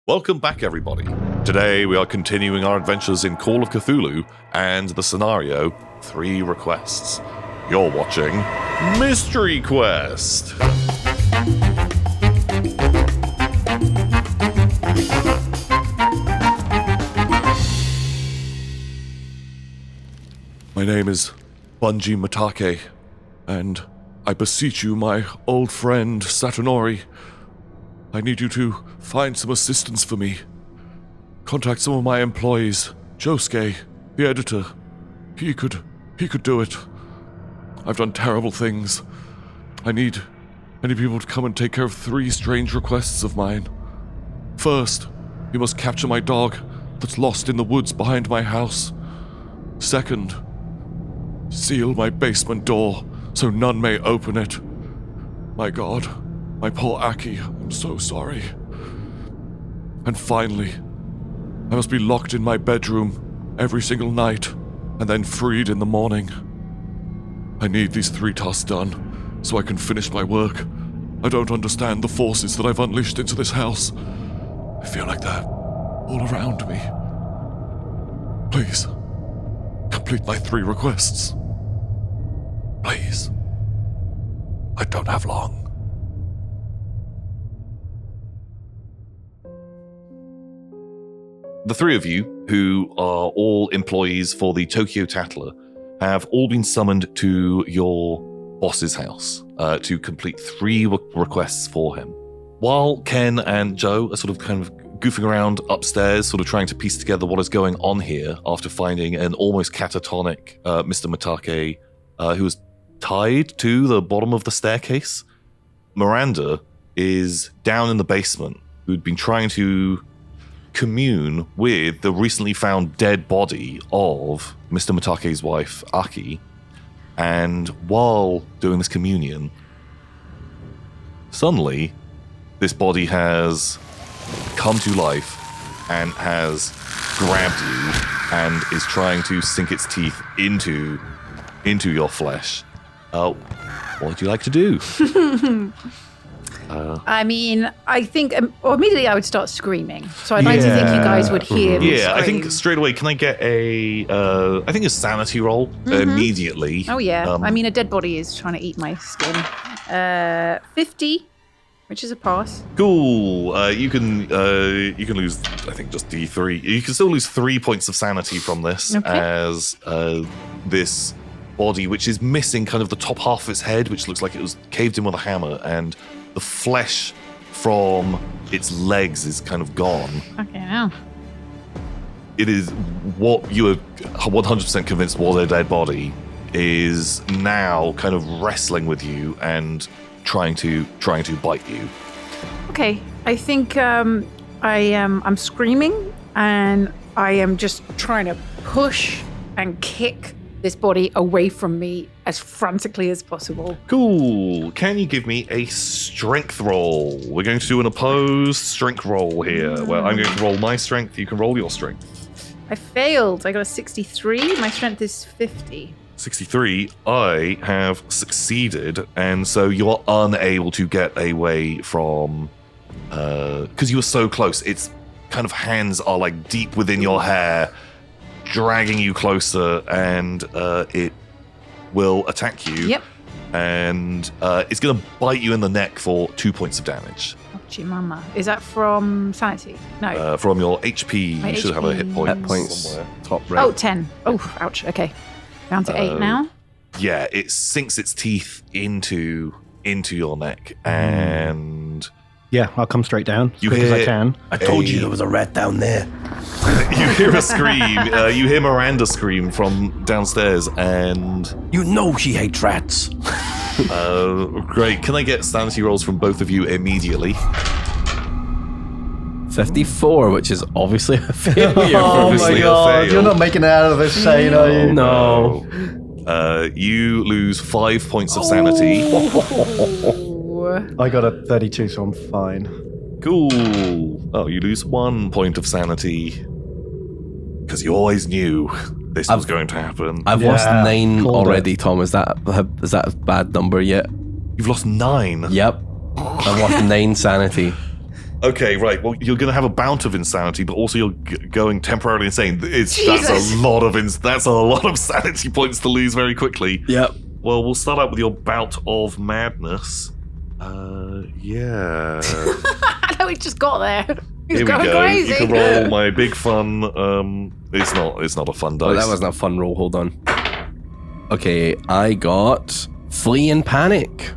Welcome back, everybody. Today we are continuing our adventures in Call of Cthulhu and the scenario 3 Requests. You're watching Mystery Quest. My name is Bunji Mitake, and I beseech you, my old friend Satonori, I need you to find some assistance for me. Contact some of my employees. Josuke, the editor. He could do it. I've done terrible things. I need people to come and take care of 3 strange requests of mine. First, you must capture my dog that's lost in the woods behind my house. Second, seal my basement door so none may open it. My God, my poor Akke, I'm so sorry. And finally, I must be locked in my bedroom every single night and then freed in the morning. I need these 3 tasks done so I can finish my work. I don't understand the forces that I've unleashed into this house. I feel like they're all around me. Please, complete my 3 requests. Please. I don't have long. The 3 of you, who are all employees for the Tokyo Tattler, have all been summoned to your boss's house to complete 3 requests for him. While Ken and Joe are sort of kind of goofing around upstairs, sort of trying to piece together what is going on here after finding an almost catatonic Mr. Mitake who was tied to the bottom of the staircase, Miranda is down in the basement, who'd been trying to commune with the recently found dead body of Mr. Mitake's wife, Akke. And while doing this communion, suddenly this body has come to life and has grabbed you and is trying to sink its teeth into your flesh. What would you like to do? I think immediately I would start screaming. So I'd like to think you guys would hear me scream. I think straight away, can I get a sanity roll immediately? Oh, yeah. A dead body is trying to eat my skin. 50, which is a pass. Cool. You can lose, I think, just D3. You can still lose 3 points of sanity from this, as this body, which is missing kind of the top half of its head, which looks like it was caved in with a hammer, and the flesh from its legs is kind of gone. Okay, now. It is what you are 100% convinced was a dead body is now kind of wrestling with you and trying to bite you. Okay, I think I'm screaming and I am just trying to push and kick this body away from me as frantically as possible. Cool. Can you give me a strength roll? We're going to do an opposed strength roll here. Well, I'm going to roll my strength. You can roll your strength. I failed. I got a 63. My strength is 50. 63. I have succeeded, and so you're unable to get away from... because you were so close. Its kind of hands are like deep within your hair, dragging you closer, and it will attack you. Yep. And it's going to bite you in the neck for 2 points of damage. Oh, mama. Is that from sanity? No. From your HP. My you should HP. have a hit point. Hit points somewhere. Top right. Oh, 10. Oh, ouch. Okay. Down to 8 now. Yeah, it sinks its teeth into your neck, and... Yeah, I'll come straight down You as quick as I hear can. I told you there was a rat down there. You hear a scream. You hear Miranda scream from downstairs, and... You know she hates rats. Great. Can I get sanity rolls from both of you immediately? 54, which is obviously a failure. Oh Obviously my a god, fail. you're not making it out of this sane, are you? No. You lose 5 points of sanity. I got a 32, so I'm fine. Cool. Oh, you lose 1 point of sanity. Because you always knew this was going to happen. I've lost 9 called already, it. Tom. Is that a bad number yet? You've lost 9. Yep. I've lost 9 sanity. Okay, right. Well, you're going to have a bout of insanity, but also you're going temporarily insane. That's a lot of sanity points to lose very quickly. Yep. Well, we'll start out with your bout of madness. Yeah. I know he just got there. He's Here we going go. crazy. You can roll my big fun. It's not a fun dice. Oh, that wasn't a fun roll. Hold on. Okay, I got flee and panic.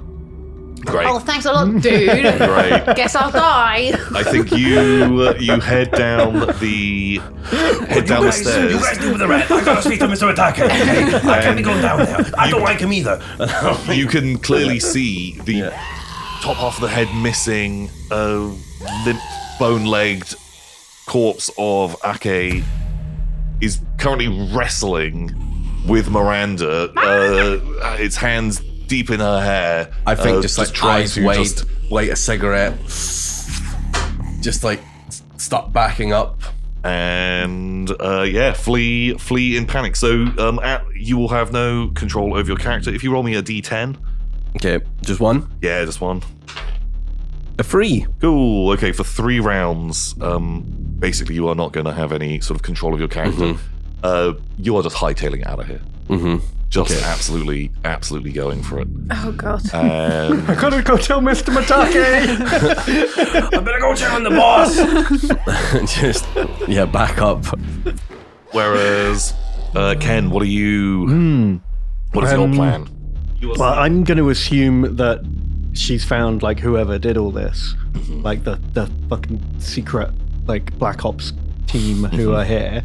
Great. Oh, thanks a lot, dude. Great. Guess I'll die. I think you head down the stairs. You guys deal with the rat. I gotta speak to Mr. Matake. Okay? I can't be going down there. I don't like him either. You can clearly see the top half of the head missing, limp, bone-legged corpse of Akke is currently wrestling with Miranda. Its hands deep in her hair. I think just like trying eyes to wide, just light a cigarette, just like stop backing up. and flee in panic. So you will have no control over your character. If you roll me a d10. Okay, just one. Yeah, just one. A 3. Cool. Okay, for 3 rounds, basically you are not going to have any sort of control of your character. You are just hightailing out of here. Just absolutely going for it. Oh, God. I gotta go tell Mr. Mitake. I better go check on the boss. Just back up. Whereas, Ken, what are you? What is your plan? Well, I'm going to assume that she's found like whoever did all this, like the fucking secret like Black Ops team who are here,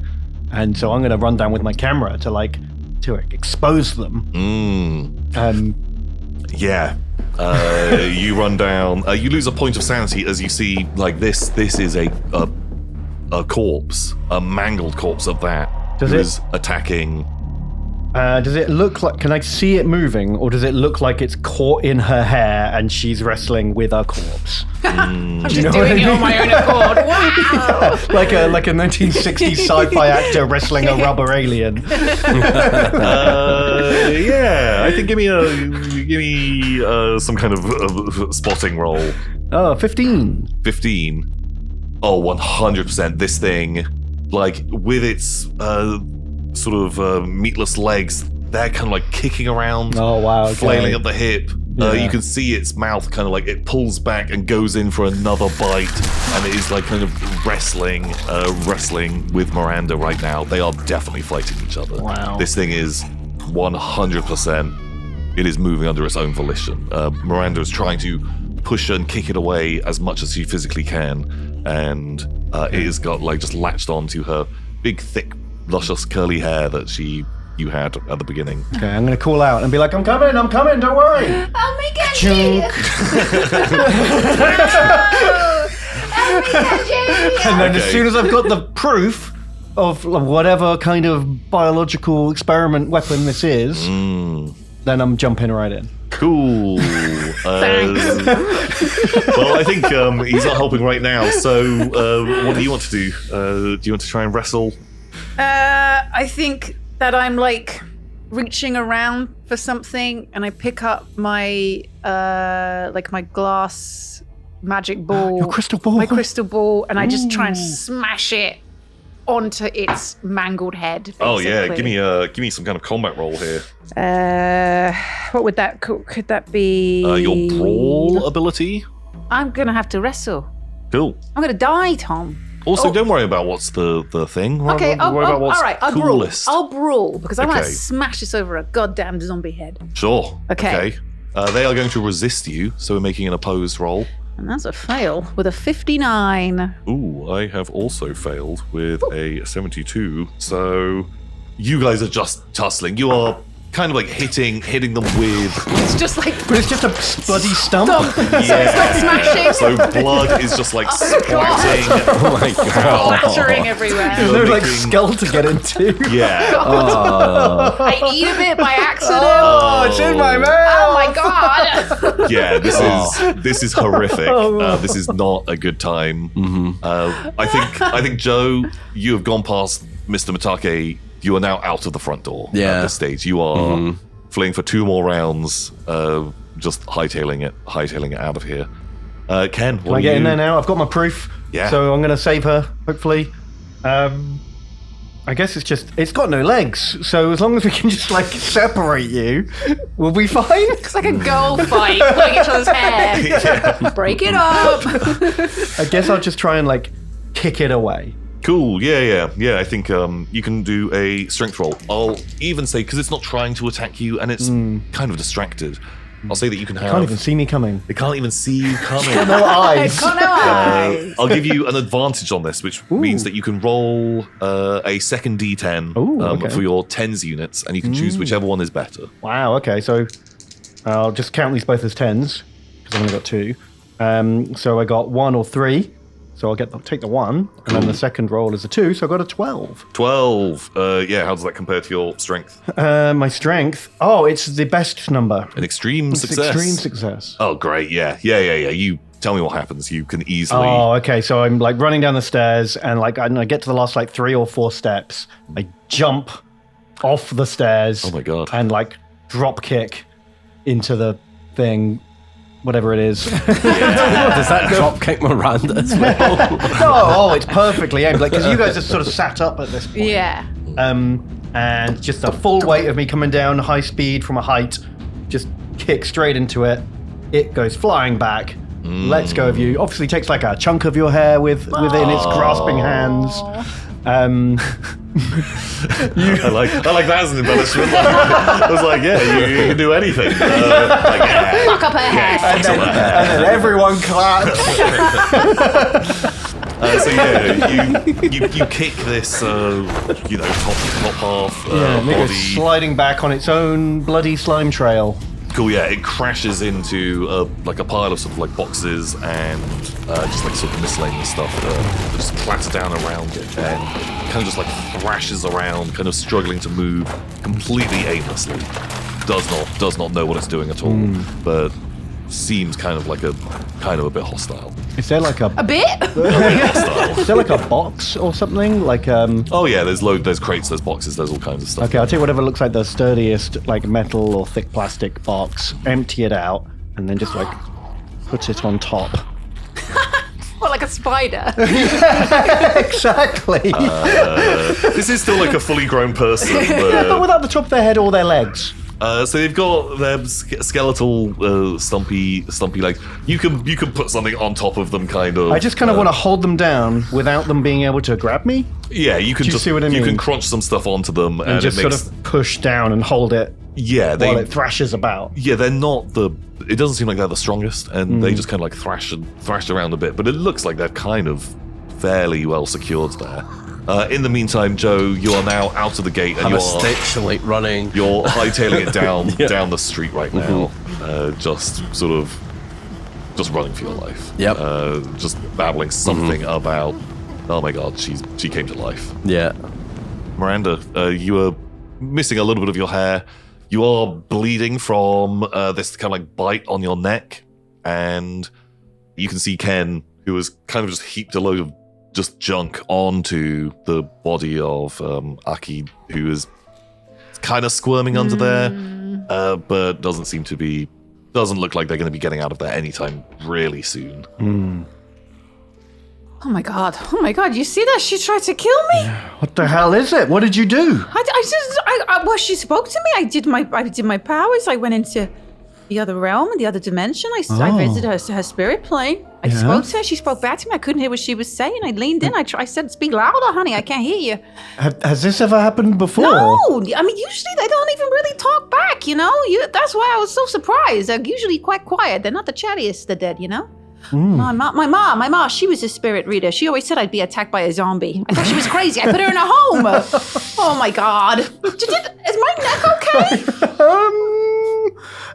and so I'm going to run down with my camera to expose them. You run down. You lose a point of sanity as you see like this. This is a corpse, a mangled corpse of that who is attacking. Does it look like? Can I see it moving, or does it look like it's caught in her hair and she's wrestling with a corpse? I'm just doing it on my own accord. Wow! like a 1960s sci-fi actor wrestling a rubber alien. I think give me some kind of spotting roll. 15. 15. Oh, 100%. This thing, like with its sort of meatless legs, they're kind of like kicking around. Oh wow! Okay. Flailing at the hip. Yeah. You can see its mouth kind of like it pulls back and goes in for another bite, and it is like kind of wrestling with Miranda right now. They are definitely fighting each other. Wow. This thing is 100%. It is moving under its own volition. Miranda is trying to push and kick it away as much as she physically can, and it has got like just latched onto her big, thick, luscious, curly hair that you had at the beginning. Okay, I'm gonna call out and be like, I'm coming, don't worry. Oh my God! And then as soon as I've got the proof of whatever kind of biological experiment weapon this is, then I'm jumping right in. Cool. Well, I think he's not helping right now, so what do you want to do? Do you want to try and wrestle? I think that I'm like reaching around for something, and I pick up my my glass magic ball, Your crystal ball. my crystal ball, and I just try and smash it onto its mangled head. Basically. Oh yeah, give me some kind of combat roll here. What would that could that be? Your brawl ability. I'm gonna have to wrestle. Cool. I'm gonna die, Tom. Also, don't worry about what's the thing. Okay, worry about what's all right, coolest. I'll brawl because I want to Okay. smash this over a goddamn zombie head. Sure. Okay. They are going to resist you, so we're making an opposed roll. And that's a fail with a 59. Ooh, I have also failed with a 72. So you guys are just tussling. You are kind of like hitting them with. It's just like But it's just a bloody stump. So it's like smashing. So blood is just like God. splatting. Oh my god. Splattering everywhere. There's no like making- skull to get into. Yeah. I eat a bit by accident. Oh, it's in my mouth. Oh my God. Yeah, this is horrific. This is not a good time. I think Joe, you have gone past Mr. Mitake. You are now out of the front door at Yeah. this stage. You are fleeing for 2 more rounds, just hightailing it out of here. Ken, Can I get in there now? I've got my proof. Yeah. So I'm going to save her, hopefully. I guess it's got no legs. So as long as we can just like separate you, we'll be fine. It's like a girl fight, pulling each other's hair. Break it up. I guess I'll just try and like kick it away. Cool. Yeah. I think you can do a strength roll. I'll even say, because it's not trying to attack you and it's kind of distracted, I'll say that you can have... Can't even see me coming. They can't even see you coming. No eyes. Got no eyes. I'll give you an advantage on this, which means that you can roll a second D10 okay. for your tens units, and you can choose whichever one is better. Wow, okay, so I'll just count these both as 10s, because I've only got 2. So I got 1 or 3, so I'll take the 1, and then the second roll is a 2, so I got a 12. 12. Yeah, how does that compare to your strength? My strength, it's the best number. An extreme It's success. extreme success. Oh, great. Yeah. You tell me what happens. You can easily... Oh, okay, so I'm like running down the stairs, and like I get to the last like 3 or 4 steps. I jump off the stairs. Oh my God. And like drop kick into the thing, whatever it is. Does that drop kick Miranda as well? It's perfectly aimed. Like, because you guys are sort of sat up at this point. Yeah. And just the full weight of me coming down high speed from a height, just kick straight into it. It goes flying back. Lets go of you. Obviously takes like a chunk of your hair within its grasping hands. I like that as an embellishment. I was like, yeah, you can do anything. Fuck up her hair. And then everyone claps. So yeah, you kick this, top half And it goes body. sliding back on its own bloody slime trail. Cool, yeah. It crashes into like a pile of sort of like boxes and just like sort of miscellaneous stuff that just clatter down around it, and kind of just like thrashes around, kind of struggling to move completely aimlessly. Does not know what it's doing at all, but seems kind of a bit hostile. Is there like a bit? is there like a box or something? Like Oh yeah, there's crates, there's boxes, there's all kinds of stuff. Okay, I'll take whatever looks like the sturdiest like metal or thick plastic box, empty it out, and then just like put it on top. Well, like a spider. Exactly. This is still like a fully grown person. But without the top of their head or their legs. So they've got their skeletal, stumpy legs. You can put something on top of them, kind of. I just kind of want to hold them down without them being able to grab me. Yeah, you can Do you see what I you mean? can crunch some stuff onto them, and just it makes sort of push down and hold it yeah while it thrashes about. yeah they're not it doesn't seem like they're the strongest, and they just kind of like thrash around a bit, but it looks like they're kind of fairly well secured there. In the meantime, Joe, you are now out of the gate, and I'm a stitch and like running. you're hightailing it down the street right now, just running for your life. Yep. Just babbling something about, oh my God, she came to life. Yeah. Miranda, you are missing a little bit of your hair. You are bleeding from this kind of like bite on your neck, and you can see Ken, who has kind of just heaped a load of just junk onto the body of Akke, who is kind of squirming under there, but doesn't look like they're going to be getting out of there anytime really soon. Oh my god! You see that? She tried to kill me. What the hell is it? What did you do? Well, she spoke to me. I did my powers. I went into the other realm, the other dimension. I visited her spirit plane. I spoke to her. She spoke back to me. I couldn't hear what she was saying. I leaned in. I said, "Speak louder, honey. I can't hear you." Has this ever happened before? No, I mean usually they don't even really talk back. That's why I was so surprised. They're usually quite quiet. They're not the chattiest, the dead. My mom, she was a spirit reader. She always said I'd be attacked by a zombie. I thought she was crazy. I put her in a home. Oh my god. Is my neck okay?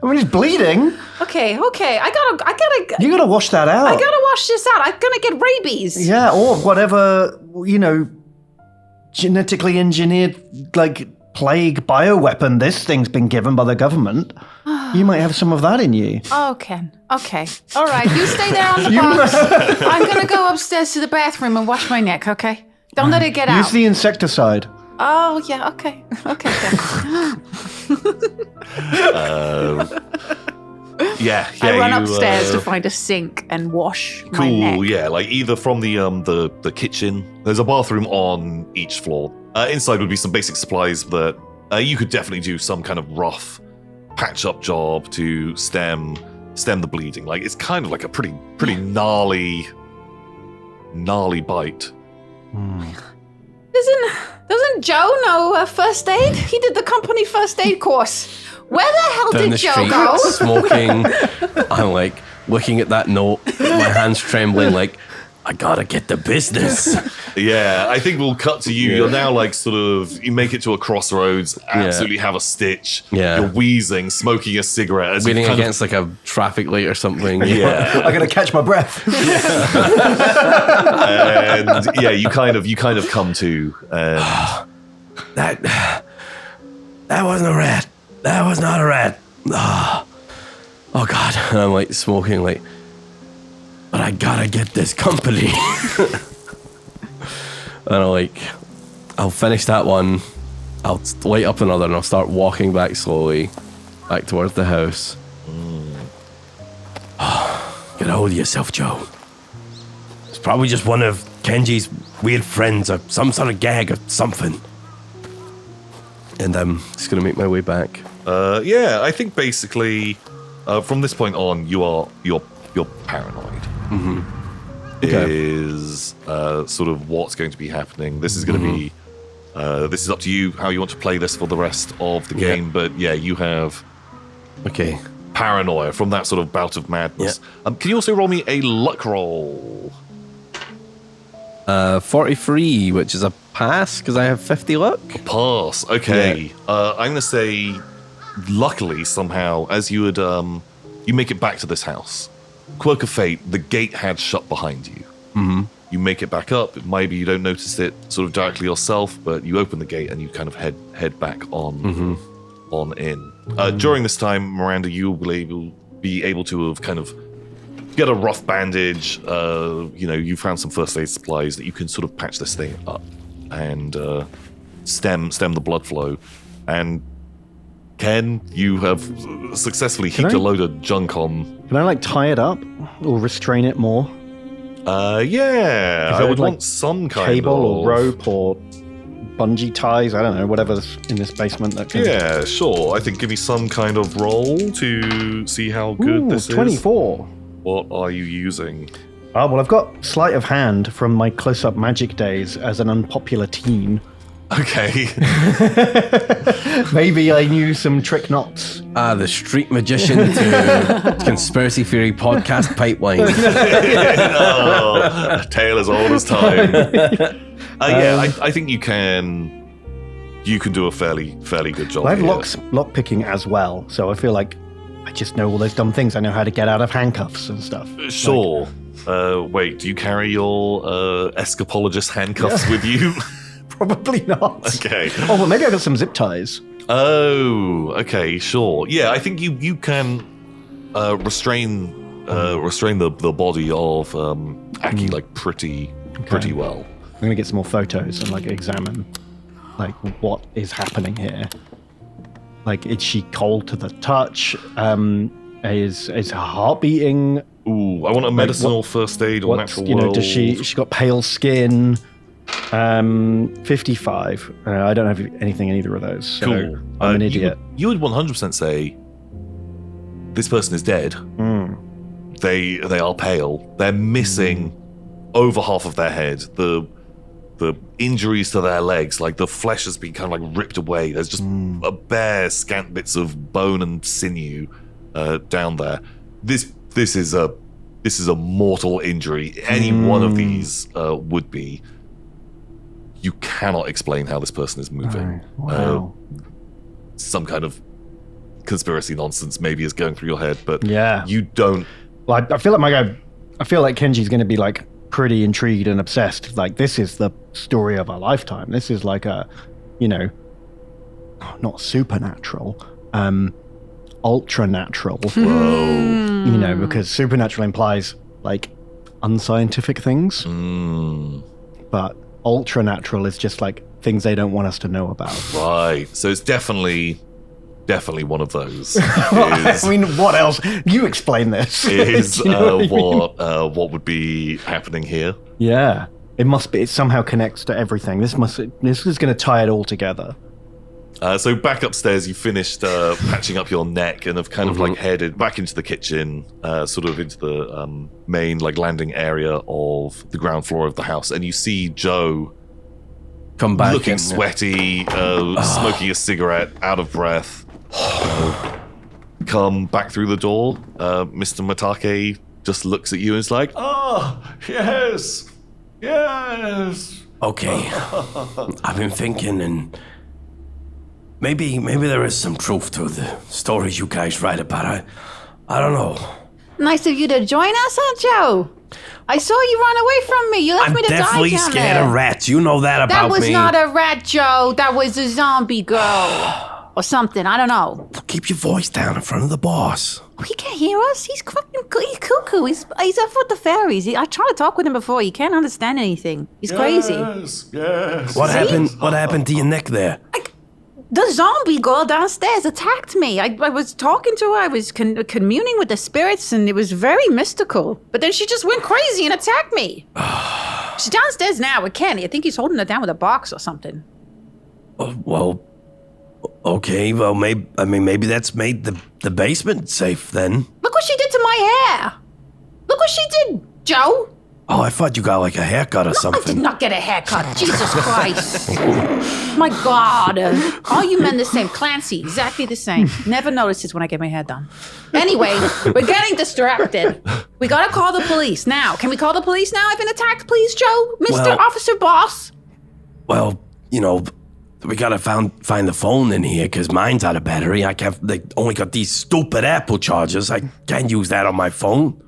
I mean, it's bleeding. Okay. I gotta. You gotta wash that out. I gotta wash this out. I'm gonna get rabies. Yeah, or whatever, genetically engineered, like, plague bioweapon this thing's been given by the government. You might have some of that in you. Okay. All right. You stay there on the box. I'm gonna go upstairs to the bathroom and wash my neck. Okay. Don't let it get out. Use the insecticide. Oh yeah. Okay. Yeah, I run you, upstairs to find a sink and wash my neck. Cool, yeah, like either from the kitchen. There's a bathroom on each floor. Inside would be some basic supplies that you could definitely do some kind of rough patch-up job to stem the bleeding. Like it's kind of like a pretty gnarly bite. Doesn't Joe know first aid? He did the company first aid course. Where the hell Down did the Joe street, go? smoking. I'm like looking at that note, my hands trembling, like I gotta get the business. Yeah, I think we'll cut to you. You're now like sort of, you make it to a crossroads, absolutely have a stitch. Yeah. You're wheezing, smoking a cigarette. As you Leaning kind of- against like a traffic light or something. Yeah. I gotta catch my breath. And yeah, you kind of come to, and That wasn't a rat. That was not a rat. Oh God. And I'm like smoking, like, but I gotta get this company. And I'll finish that one. I'll light up another and I'll start walking back slowly back towards the house. Get a hold of yourself, Joe. It's probably just one of Kenji's weird friends or some sort of gag or something. And I'm just gonna make my way back. yeah, I think basically from this point on, you're paranoid. Mm-hmm. Is sort of what's going to be happening. This is going to be. This is up to you how you want to play this for the rest of the game. But yeah, you have Okay. paranoia from that sort of bout of madness. Can you also roll me a luck roll? 43, which is a pass because I have 50 luck. Pass. Okay. I'm going to say, luckily somehow, as you would, you make it back to this house. Quirk of fate, the gate had shut behind you. Mm-hmm. You make it back up. Maybe you don't notice it sort of directly yourself, but you open the gate and you kind of head back on in. During this time, Miranda, you will be able to have kind of get a rough bandage. You found some first aid supplies that you can sort of patch this thing up and stem the blood flow. And Ken, you have successfully heaped a load of junk on. Can I like tie it up or restrain it more? Yeah, I would want some kind cable of or rope or bungee ties. I don't know, whatever's in this basement that can. Yeah, sure. I think give me some kind of roll to see how good this 24. is. What are you using? Oh, well, I've got sleight of hand from my close-up magic days as an unpopular teen. Okay. Maybe I knew some trick knots. The street magician to conspiracy theory podcast pipeline. A tale as old as time. I think you can do a fairly good job. I have here. lock picking as well, so I feel like I just know all those dumb things. I know how to get out of handcuffs and stuff. Sure. Wait, do you carry your escapologist handcuffs with you? Probably not. Okay. Oh, well, maybe I got some zip ties. Oh, okay, sure. Yeah, I think you can restrain the body of Akke like pretty well. I'm gonna get some more photos and like examine like what is happening here. Like, is she cold to the touch? Is her heart beating? Ooh, I want a medicinal first aid or natural world. Does she got pale skin? 55. I don't have anything in either of those. So Cool. I'm an idiot. You would 100% say this person is dead. They are pale. They're missing over half of their head. The injuries to their legs, like the flesh has been kind of like ripped away. There's just a bare scant bits of bone and sinew down there. This is a mortal injury. Any one of these would be. You cannot explain how this person is moving. Wow. Some kind of conspiracy nonsense maybe is going through your head, but Yeah. you don't. Well, I feel like Kenji's going to be like pretty intrigued and obsessed. Like, this is the story of our lifetime. This is like a, not supernatural, ultra natural. Whoa. Because supernatural implies like unscientific things, but ultra natural is just like things they don't want us to know about. Right. So it's definitely definitely one of those. I mean, what else? You explain this. Is Do you know what I mean? what would be happening here? Yeah, it must be. It somehow connects to everything. This is going to tie it all together. So back upstairs, you finished patching up your neck and have kind of like headed back into the kitchen, sort of into the main like landing area of the ground floor of the house, and you see Joe Come back. looking and- sweaty, smoking a cigarette, out of breath. Come back through the door. Mr. Matake just looks at you and is like, "Oh, yes, yes." Okay. I've been thinking, and maybe there is some truth to the stories you guys write about. I don't know. Nice of you to join us, huh, Joe? I saw you run away from me. You left I'm me to die definitely down scared there. of rats. You know that about That was me. not a rat, Joe. That was a zombie girl. Or something. I don't know. Keep your voice down in front of the boss. He can't hear us. He's fucking he's cuckoo. He's up with the fairies. I tried to talk with him before. He can't understand anything. He's crazy. Yes. What happened? What happened to your neck there? The zombie girl downstairs attacked me. I was talking to her. I was communing with the spirits, and it was very mystical. But then she just went crazy and attacked me. She's downstairs now with Kenny. I think he's holding her down with a box or something. Well, okay. Well, maybe that's made the basement safe then. Look what she did to my hair. Look what she did, Joe. Oh, I thought you got like a haircut or I did something. not get a haircut. Jesus Christ. My God. All you men the same. Clancy, exactly the same. Never notices when I get my hair done. Anyway, we're getting distracted. We gotta call the police now. Can we call the police now? I've been attacked, please, Joe? Mr. Well- Officer Boss? Well, we gotta find the phone in here because mine's out of battery. They only got these stupid Apple chargers. I can't use that on my phone.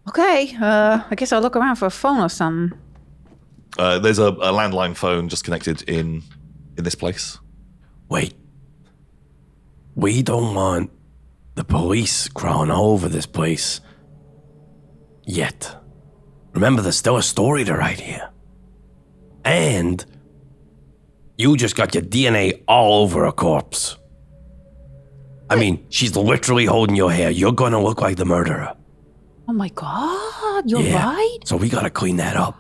Okay, I guess I'll look around for a phone or something. There's a landline phone just connected in this place. Wait. We don't want the police crawling all over this place yet. Remember, there's still a story to write here. And you just got your DNA all over a corpse. I mean, she's literally holding your hair. You're gonna look like the murderer. Oh my God, you're Yeah. right. So we gotta clean that up.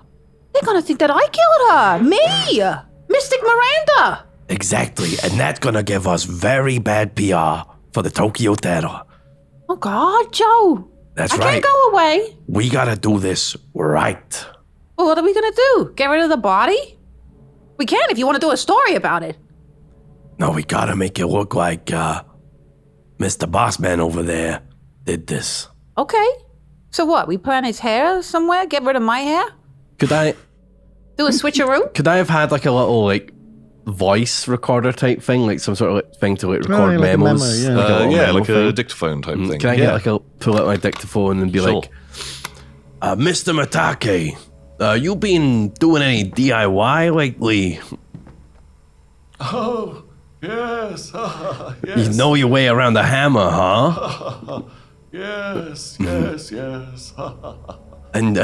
They're gonna think that I killed her. Me! Mystic Miranda! Exactly. And that's gonna give us very bad PR for the Tokyo Tattler. Oh God, Joe. That's I right. can't go away. We gotta do this right. Well, what are we gonna do? Get rid of the body? We can if you want to do a story about it. No, we gotta make it look like Mr. Bossman over there did this. Okay. So what? We plant his hair somewhere? Get rid of my hair? Could I Do a switcheroo? have had like a little like voice recorder type thing, like some sort of like, thing to like record like a memo, memos? yeah. Like a little memo Like a thing. dictaphone type thing. Can I get like a pull out my dictaphone and be Sure. like, Mr. Matake, you been doing any DIY lately? Oh, yes. You know your way around the hammer, huh? Yes. And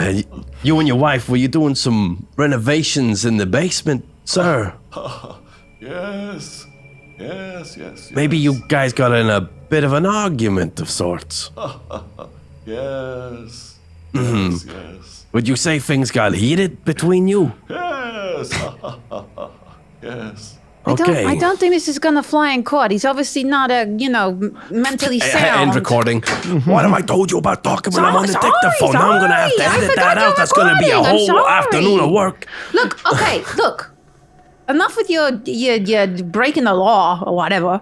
you and your wife, were you doing some renovations in the basement, sir? Yes. Maybe you guys got in a bit of an argument of sorts. Yes. Would you say things got heated between you? Yes. Yes. Okay. I don't think this is gonna fly in court. He's obviously not mentally sound. End recording. What have I told you about talking when I'm on the Sorry, dictaphone? Now I'm gonna have to sorry. I edit forgot that you're out. That's gonna be a recording. I'm whole sorry. afternoon of work. Look, okay, look. Enough with your breaking the law or whatever.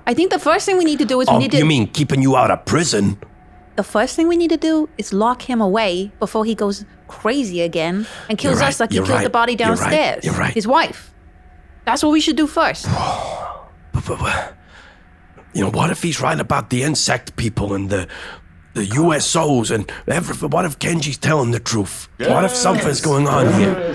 I think the first thing we need to do is we Oh, need to. you mean keeping you out of prison? The first thing we need to do is lock him away before he goes crazy again and kills You're right, us like he you're killed the right, body you're right, downstairs. you're right. His wife. That's what we should do first. But, what if he's right about the insect people and the USOs and everything? What if Kenji's telling the truth? What if something's going on here?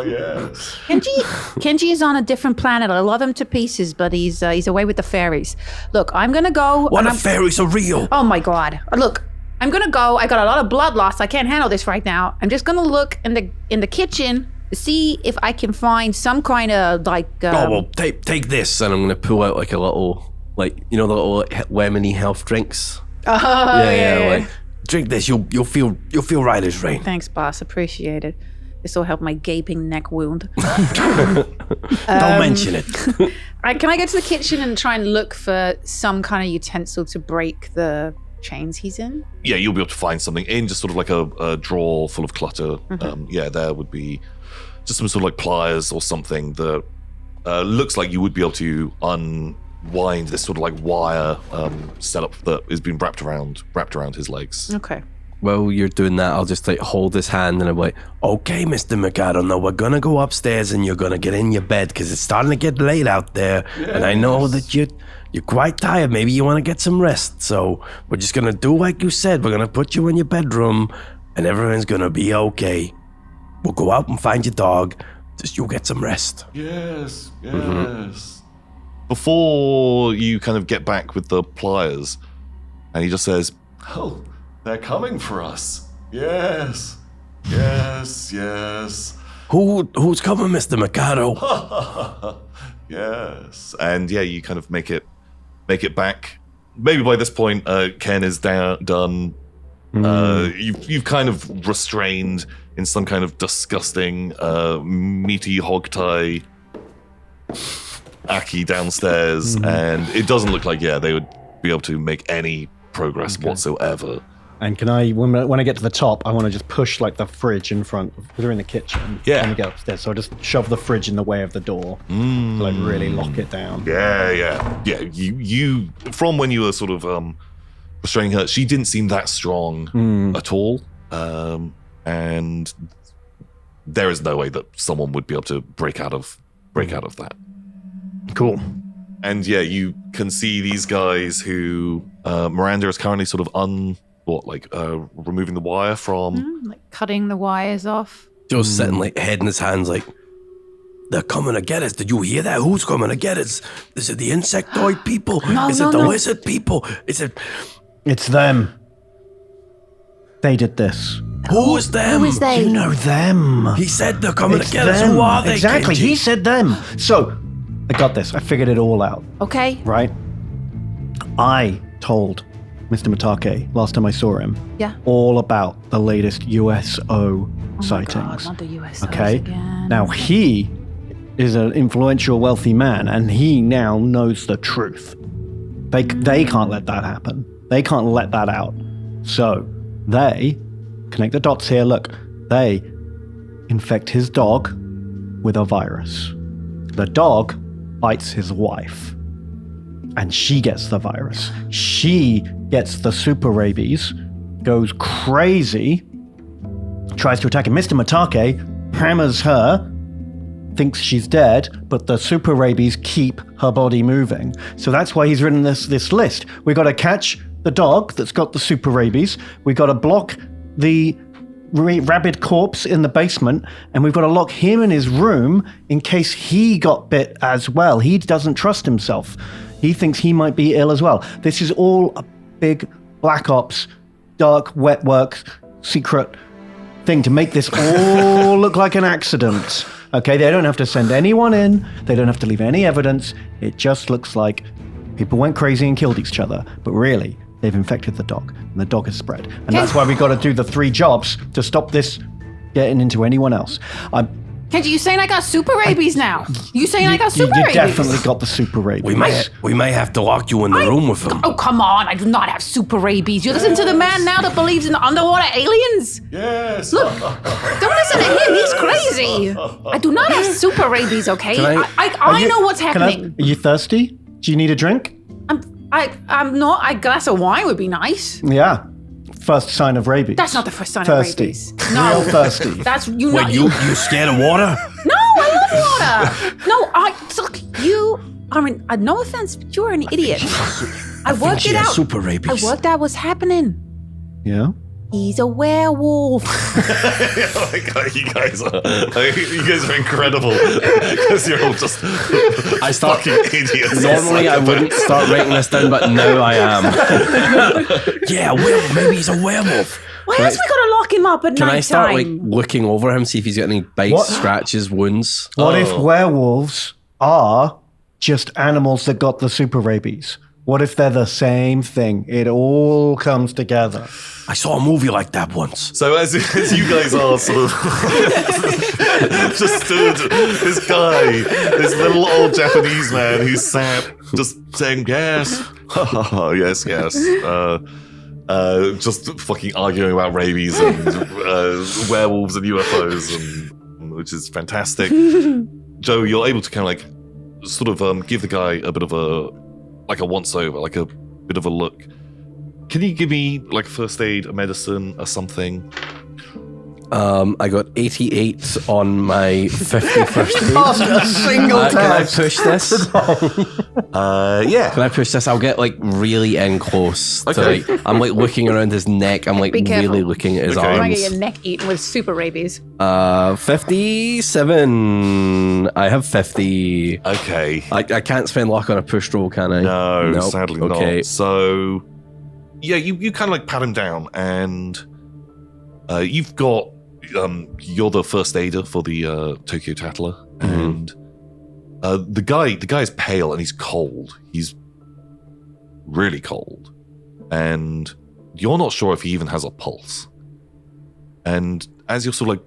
Yes. Kenji is on a different planet. I love him to pieces, but he's away with the fairies. Look, I'm gonna go. What and if I'm- fairies are real? Oh my God! Look, I'm gonna go. I got a lot of blood loss. I can't handle this right now. I'm just gonna look in the kitchen to see if I can find some kind of like. Oh, well, take this, and I'm going to pull out like a little like the little lemony health drinks. Oh, yeah. Like, drink this, you'll feel right as rain. Thanks, boss. Appreciate it. This will help my gaping neck wound. Don't mention it. Can I go to the kitchen and try and look for some kind of utensil to break the chains he's in? Yeah, you'll be able to find something in just sort of like a drawer full of clutter. There would be just some sort of like pliers or something that looks like you would be able to unwind this sort of like wire setup that has been wrapped around his legs. Okay. While you're doing that, I'll just like hold his hand and I'm like, okay, Mr. Mikado, now we're gonna go upstairs and you're gonna get in your bed because it's starting to get late out there. Yes. And I know that you're quite tired. Maybe you want to get some rest. So we're just gonna do like you said. We're gonna put you in your bedroom and everything's gonna be okay. We'll go out and find your dog. Just you get some rest. Yes. Before you kind of get back with the pliers, and he just says, "Oh, they're coming for us. Yes. Who's coming, Mr. Mikado?" Yes. And yeah, you kind of make it back. Maybe by this point, Ken is done. You've kind of restrained in some kind of disgusting, meaty hog tie Akke downstairs, and it doesn't look like they would be able to make any progress whatsoever. And can I, when I get to the top, I want to just push like the fridge in front. We're in the kitchen. Yeah. When we get upstairs, so I just shove the fridge in the way of the door, to like really lock it down. Yeah. You from when you were sort of restraining her, she didn't seem that strong at all, and there is no way that someone would be able to break out of that. Cool. And yeah, you can see these guys who Miranda is currently sort of removing the wire from. Like cutting the wires off. Joe's sitting like head in his hands like, they're coming to get us. Did you hear that? Who's coming to get us? Is it the insectoid people? Is it the lizard people? Is it... It's them. They did this. Who is them? Who is they? You know them. He said they're coming It's to get us. them. Who are they? Exactly. Kenji? He said them. So, I got this. I figured it all out. Okay. Right? I told Mr. Mitake last time I saw him all about the latest USO sightings. God, not the USOs okay? again. Now, he is an influential, wealthy man, and he now knows the truth. They can't let that happen. They can't let that out. So, they connect the dots here. Look, they infect his dog with a virus. The dog bites his wife, and she gets the virus. She gets the super rabies, goes crazy, tries to attack him. Mr. Mitake hammers her, thinks she's dead, but the super rabies keep her body moving. So that's why he's written this list. We got to catch the dog that's got the super rabies. We got to block the rabid corpse in the basement, and we've got to lock him in his room in case he got bit as well. He doesn't trust himself. He thinks he might be ill as well. This is all a big black ops, dark, wet work, secret thing to make this all look like an accident. Okay, they don't have to send anyone in. They don't have to leave any evidence. It just looks like people went crazy and killed each other. But really, they've infected the dog, and the dog has spread. And that's why we've got to do the 3 jobs to stop this getting into anyone else. Kenji, you saying I got super rabies now? You saying I got super rabies? You definitely got the super rabies. We may have to lock you in the room with him. Oh, come on. I do not have super rabies. You listen to the man now that believes in underwater aliens? Yes. Look, don't listen to him. He's crazy. I do not have super rabies, okay? I know what's happening. Are you thirsty? Do you need a drink? I'm not. A glass of wine would be nice. Yeah. First sign of rabies. That's not the first sign thirsty. of rabies. No. Real thirsty. That's you. Wait, you scared of water? No, I love water. No, look, you are no offense, but you're an idiot. I worked it out. Super rabies. I worked out what's happening. Yeah. He's a werewolf. Oh my God, you guys are incredible because you're all just fucking idiots. Normally I wouldn't start writing this down, but now I am. Yeah, maybe he's a werewolf. Why else we gotta lock him up at night time? Can I start looking over him, see if he's got any bites, scratches, wounds? What if werewolves are just animals that got the super rabies? What if they're the same thing? It all comes together. I saw a movie like that once. So as you guys are sort of just stood, this guy, this little old Japanese man who's sat just saying yes, yes, just fucking arguing about rabies and werewolves and UFOs, and which is fantastic. Joe, you're able to kind of like sort of give the guy a bit of a once over, like a bit of a look. Can you give me like first aid, a medicine, or something? I got 88 on my 50 first aid. A single Can I test. push this? Yeah. Can I push this? I'll get like really in close. Okay. To, like, I'm like looking around his neck. I'm like Be careful. really looking at his Okay. You might arms. get your neck eaten with super rabies. 57. I have 50. Okay. I can't spend luck on a push roll, can I? No, Nope. sadly Okay. not. So, yeah, you kind of like pat him down, and you've got you're the first aider for the Tokyo Tattler, and the guy's pale and he's cold. He's really cold, and you're not sure if he even has a pulse. And as you're sort of like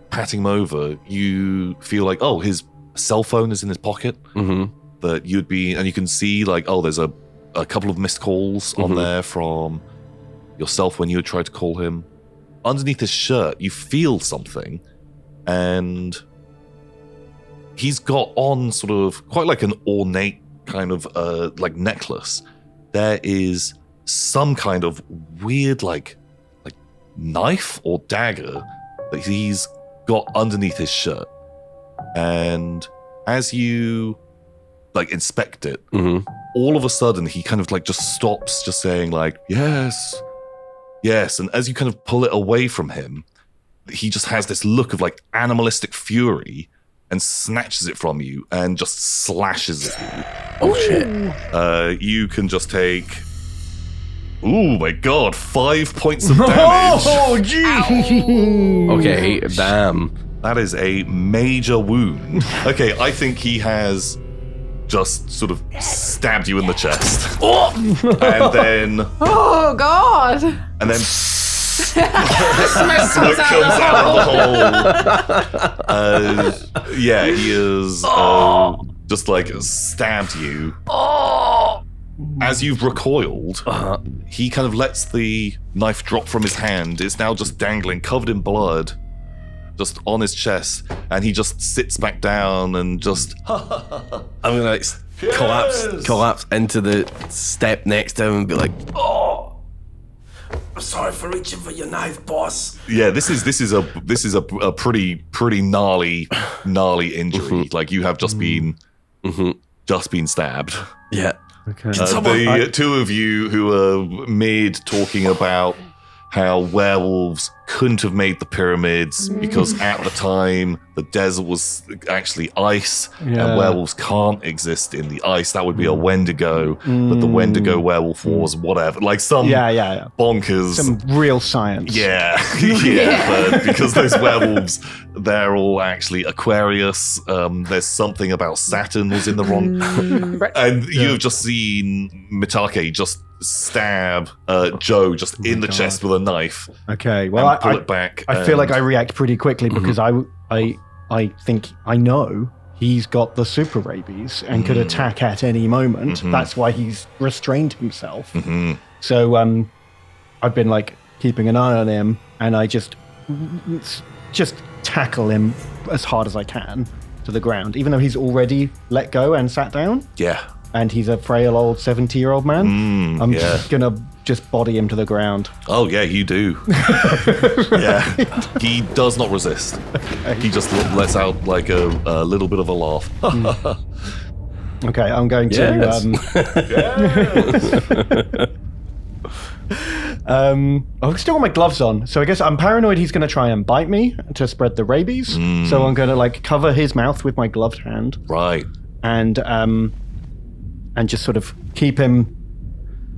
patting him over, you feel like, oh, his cell phone is in his pocket. That you'd be, and you can see like, oh, there's a couple of missed calls on there from yourself when you had tried to call him. Underneath his shirt, you feel something, and he's got on sort of quite like an ornate kind of like necklace. There is some kind of weird like knife or dagger that he's got underneath his shirt. And as you like inspect it, all of a sudden he kind of like just stops, just saying like, yes. And as you kind of pull it away from him, he just has this look of like animalistic fury and snatches it from you and just slashes at you. Oh shit. You can just take, oh my god, 5 points of damage. Oh, gee. Okay, damn. That is a major wound. Okay, I think he has just sort of stabbed you in the chest. And then Oh, God. and then Smoke smoke comes out of the hole. Yeah, he is just like stabbed you. As you've recoiled, he kind of lets the knife drop from his hand. It's now just dangling, covered in blood, just on his chest, and he just sits back down and just. I'm gonna like collapse into the step next to him and be like, "Oh, I'm sorry for reaching for your knife, boss." Yeah, this is a pretty gnarly injury. Like you have just been stabbed. Yeah. Okay. The two of you who are mid talking about how werewolves couldn't have made the pyramids because at the time the desert was actually ice and werewolves can't exist in the ice. That would be a Wendigo, but the Wendigo werewolf wars, whatever. Like some bonkers. Some real science. Yeah. But because those werewolves, they're all actually Aquarius. There's something about Saturn was in the wrong. And you've just seen Mitake just stab Joe just in the chest with a knife. Okay, well, and pull it back. I feel like I react pretty quickly because I think I know he's got the super rabies and could attack at any moment. That's why he's restrained himself. So I've been like keeping an eye on him, and I just tackle him as hard as I can to the ground, even though he's already let go and sat down. Yeah. And he's a frail old 70-year-old man. I'm just gonna body him to the ground. Oh yeah, you do. Yeah, he does not resist. Okay. He just lets out like a little bit of a laugh. Okay, I'm going to. I've still got my gloves on, so I guess I'm paranoid he's going to try and bite me to spread the rabies. So I'm going to like cover his mouth with my gloved hand. Right. And just sort of keep him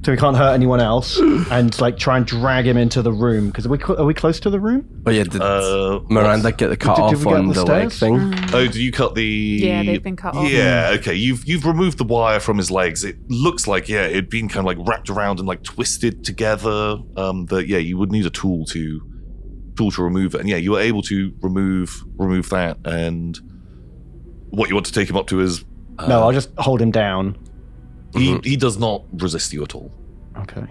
so he can't hurt anyone else, and like try and drag him into the room. Because are we close to the room? Oh yeah, did Miranda get the cut Did off we get on the the leg stairs? thing? Oh, did you cut the? Yeah, they've been cut off. Yeah, okay. You've removed the wire from his legs. It looks like it'd been kind of like wrapped around and like twisted together. That you would need a tool to remove it. And you were able to remove that. And what you want to take him up to is No, I'll just hold him down. he does not resist you at all. Okay.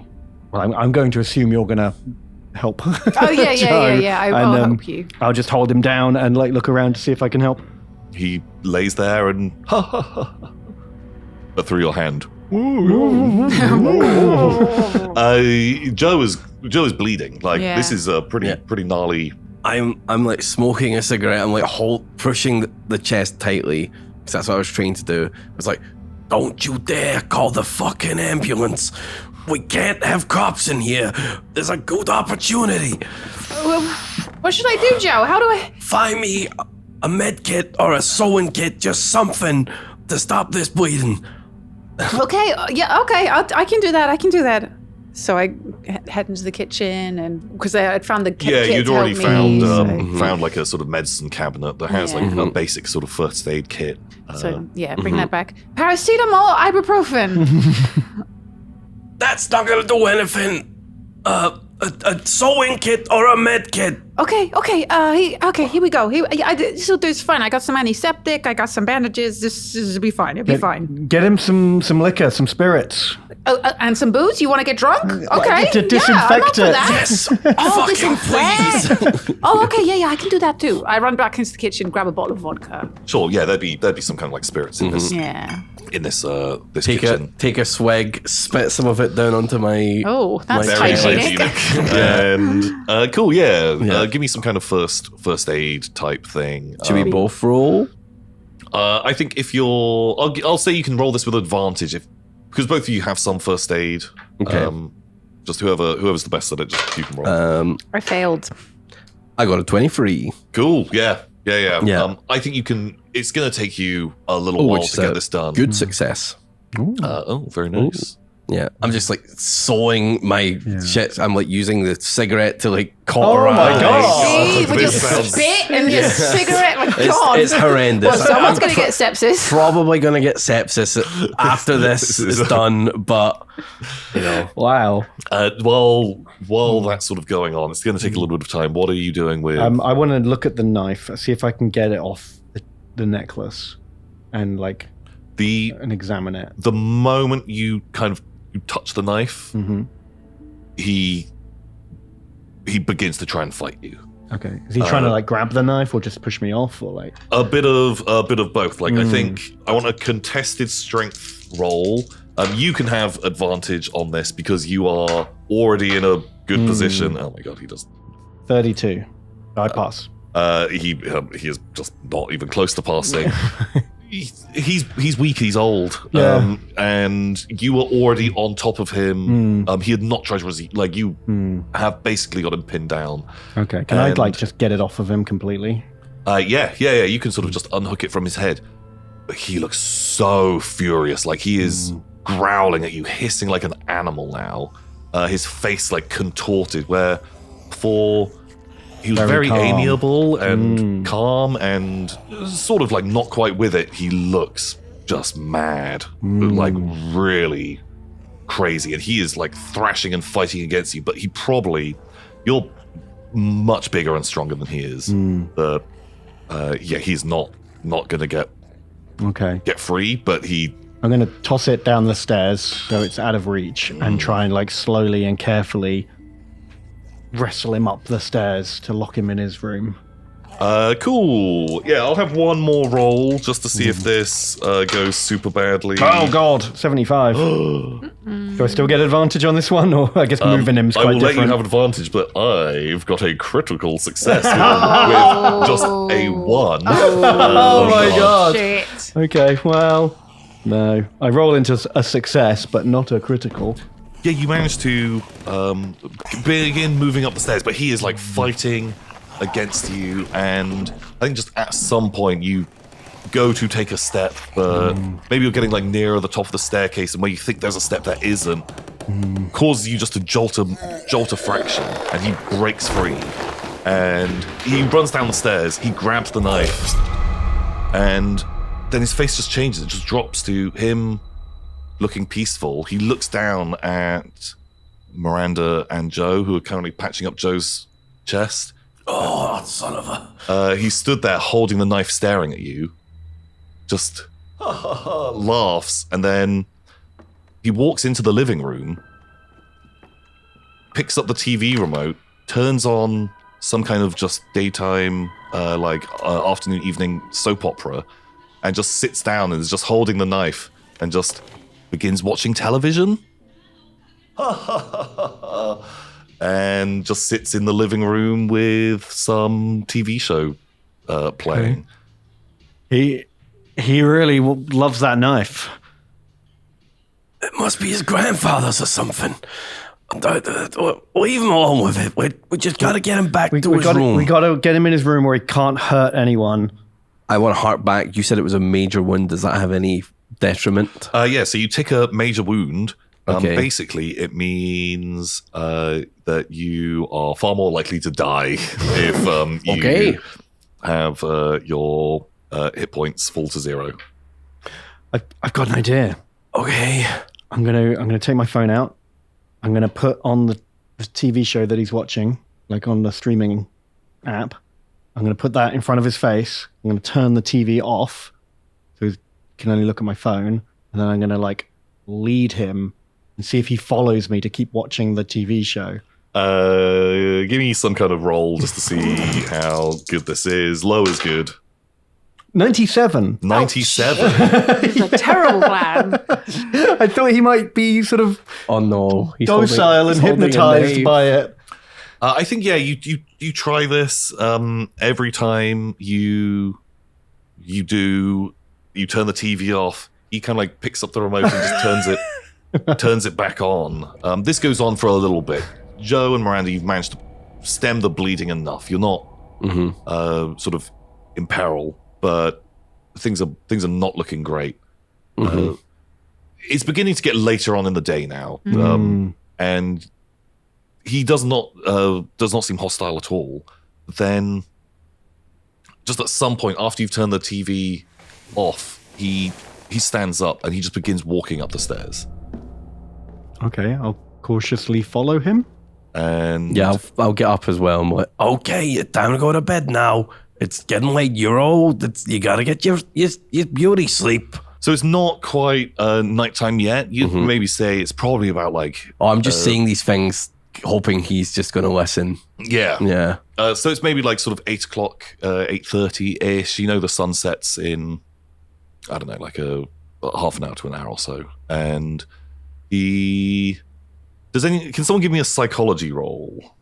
Well, I'm going to assume you're gonna help. Oh yeah. I'll help you. I'll just hold him down and like look around to see if I can help. He lays there and but through your hand. Joe is bleeding. Like this is a pretty gnarly. I'm like smoking a cigarette. I'm like pushing the chest tightly because that's what I was trained to do. I was like, "Don't you dare call the fucking ambulance. We can't have cops in here. There's a good opportunity. What should I do, Joe? How do I? Find me a med kit or a sewing kit, just something to stop this bleeding." Okay, okay. I can do that. So I head into the kitchen, and because I had found the kit you'd to already help me, found like a sort of medicine cabinet that has like a basic sort of first aid kit. Bring that back. Paracetamol, ibuprofen. That's not gonna do anything. A sewing kit or a med kit. Okay. Here we go. This will do. It's fine. I got some antiseptic. I got some bandages. This will be fine. It'll be fine. Get him some liquor, some spirits. And some booze. You want to get drunk? Okay. To disinfect it. Yes. Fucking please. Okay. Yeah. I can do that too. I run back into the kitchen, grab a bottle of vodka. Sure. Yeah. There'd be some kind of like spirits in this. Yeah. In this this Take kitchen. take a swig, spit some of it down onto my. Oh, that's Very hygienic. hygienic. And cool. Yeah. Give me some kind of first aid type thing. Should we both roll? I think if you're, I'll say you can roll this with advantage because both of you have some first aid. Okay. Just whoever's the best at it, just you can roll. I failed. I got a 23. Cool. Yeah. Yeah. I think you can. It's going to take you a little while to get this done. Good success. Very nice. Yeah, I'm just like sewing my shit. I'm like using the cigarette to like cauterize. Oh my God. See, with your this sounds- spit and your cigarette. My God. It's horrendous. Well, someone's I'm going to get sepsis. probably going to get sepsis after this is done, but you know. Wow. While that's sort of going on, it's going to take a little bit of time. What are you doing with? I want to look at the knife, see if I can get it off the necklace, and like and examine it. The moment you kind of touch the knife, he begins to try and fight you. Okay. Is he trying to like grab the knife or just push me off, or like A bit of both. Like I think I want a contested strength roll. You can have advantage on this because you are already in a good position. Oh my God, he does. 32? I pass. He is just not even close to passing. He's weak. He's old. Yeah. And you were already on top of him. He had not tried to resist. Like you have basically got him pinned down. Okay. Can I like just get it off of him completely? Yeah. You can sort of just unhook it from his head. But he looks so furious. Like he is growling at you, hissing like an animal now. His face like contorted, where before he was very calm. amiable and calm and sort of like not quite with it. He looks just mad, like really crazy. And he is like thrashing and fighting against you, but you're much bigger and stronger than he is. But he's not going to get free, but I'm going to toss it down the stairs so it's out of reach and try and like slowly and carefully wrestle him up the stairs to lock him in his room. Cool. Yeah, I'll have one more roll just to see if this goes super badly. Oh God, 75. Do I still get advantage on this one, or I guess moving him's I quite will different? let you have advantage, but I've got a critical success with just a 1. Oh my God. Shit. Okay, well, no. I roll into a success, but not a critical. Yeah, you managed to begin moving up the stairs, but he is like fighting against you, and I think just at some point you go to take a step, but maybe you're getting like nearer the top of the staircase, and where you think there's a step that isn't, causes you just to jolt a fraction, and he breaks free. And he runs down the stairs, he grabs the knife, and then his face just changes. It just drops to him looking peaceful. He looks down at Miranda and Joe, who are currently patching up Joe's chest. Oh, son of a... He stood there holding the knife, staring at you. Just laughs, and then he walks into the living room, picks up the TV remote, turns on some kind of just daytime, afternoon, evening soap opera, and just sits down and is just holding the knife and just begins watching television. And just sits in the living room with some TV show playing. He really loves that knife. It must be his grandfather's or something. Leave him alone with it. We just gotta get him back to his room. We gotta get him in his room where he can't hurt anyone. I want to hark back. You said it was a major wound. Does that have any detriment? Yeah, so you take a major wound. Okay. Basically, it means that you are far more likely to die if you have your hit points fall to 0. I've got an idea. Okay. I'm gonna take my phone out. I'm gonna put on the TV show that he's watching, like on the streaming app. I'm gonna put that in front of his face. I'm gonna turn the TV off, so he can only look at my phone. And then I'm gonna lead him and see if he follows me to keep watching the TV show. Give me some kind of roll just to see how good this is. Low is good. 97. 97. It's a terrible plan. I thought he might be sort of Oh no, he's docile and hypnotized by it. I think, yeah, you try this. Every time you turn the TV off, he kind of picks up the remote and just turns it back on. This goes on for a little bit. Joe and Miranda, you've managed to stem the bleeding enough. You're not sort of in peril, but things are not looking great. It's beginning to get later on in the day now, and he does not seem hostile at all. Then, just at some point after you've turned the TV off, he stands up and he just begins walking up the stairs. Okay, I'll cautiously follow him. And yeah, I'll get up as well. I'm like, okay, it's time to go to bed now. It's getting late. You're old. You gotta get your beauty sleep. So it's not quite nighttime yet. You'd maybe say it's probably about Oh, I'm just saying these things, hoping he's just gonna listen. Yeah. Yeah. So it's maybe sort of 8 o'clock, 8:30-ish. The sun sets in, I don't know, a half an hour to an hour or so. And can someone give me a psychology roll?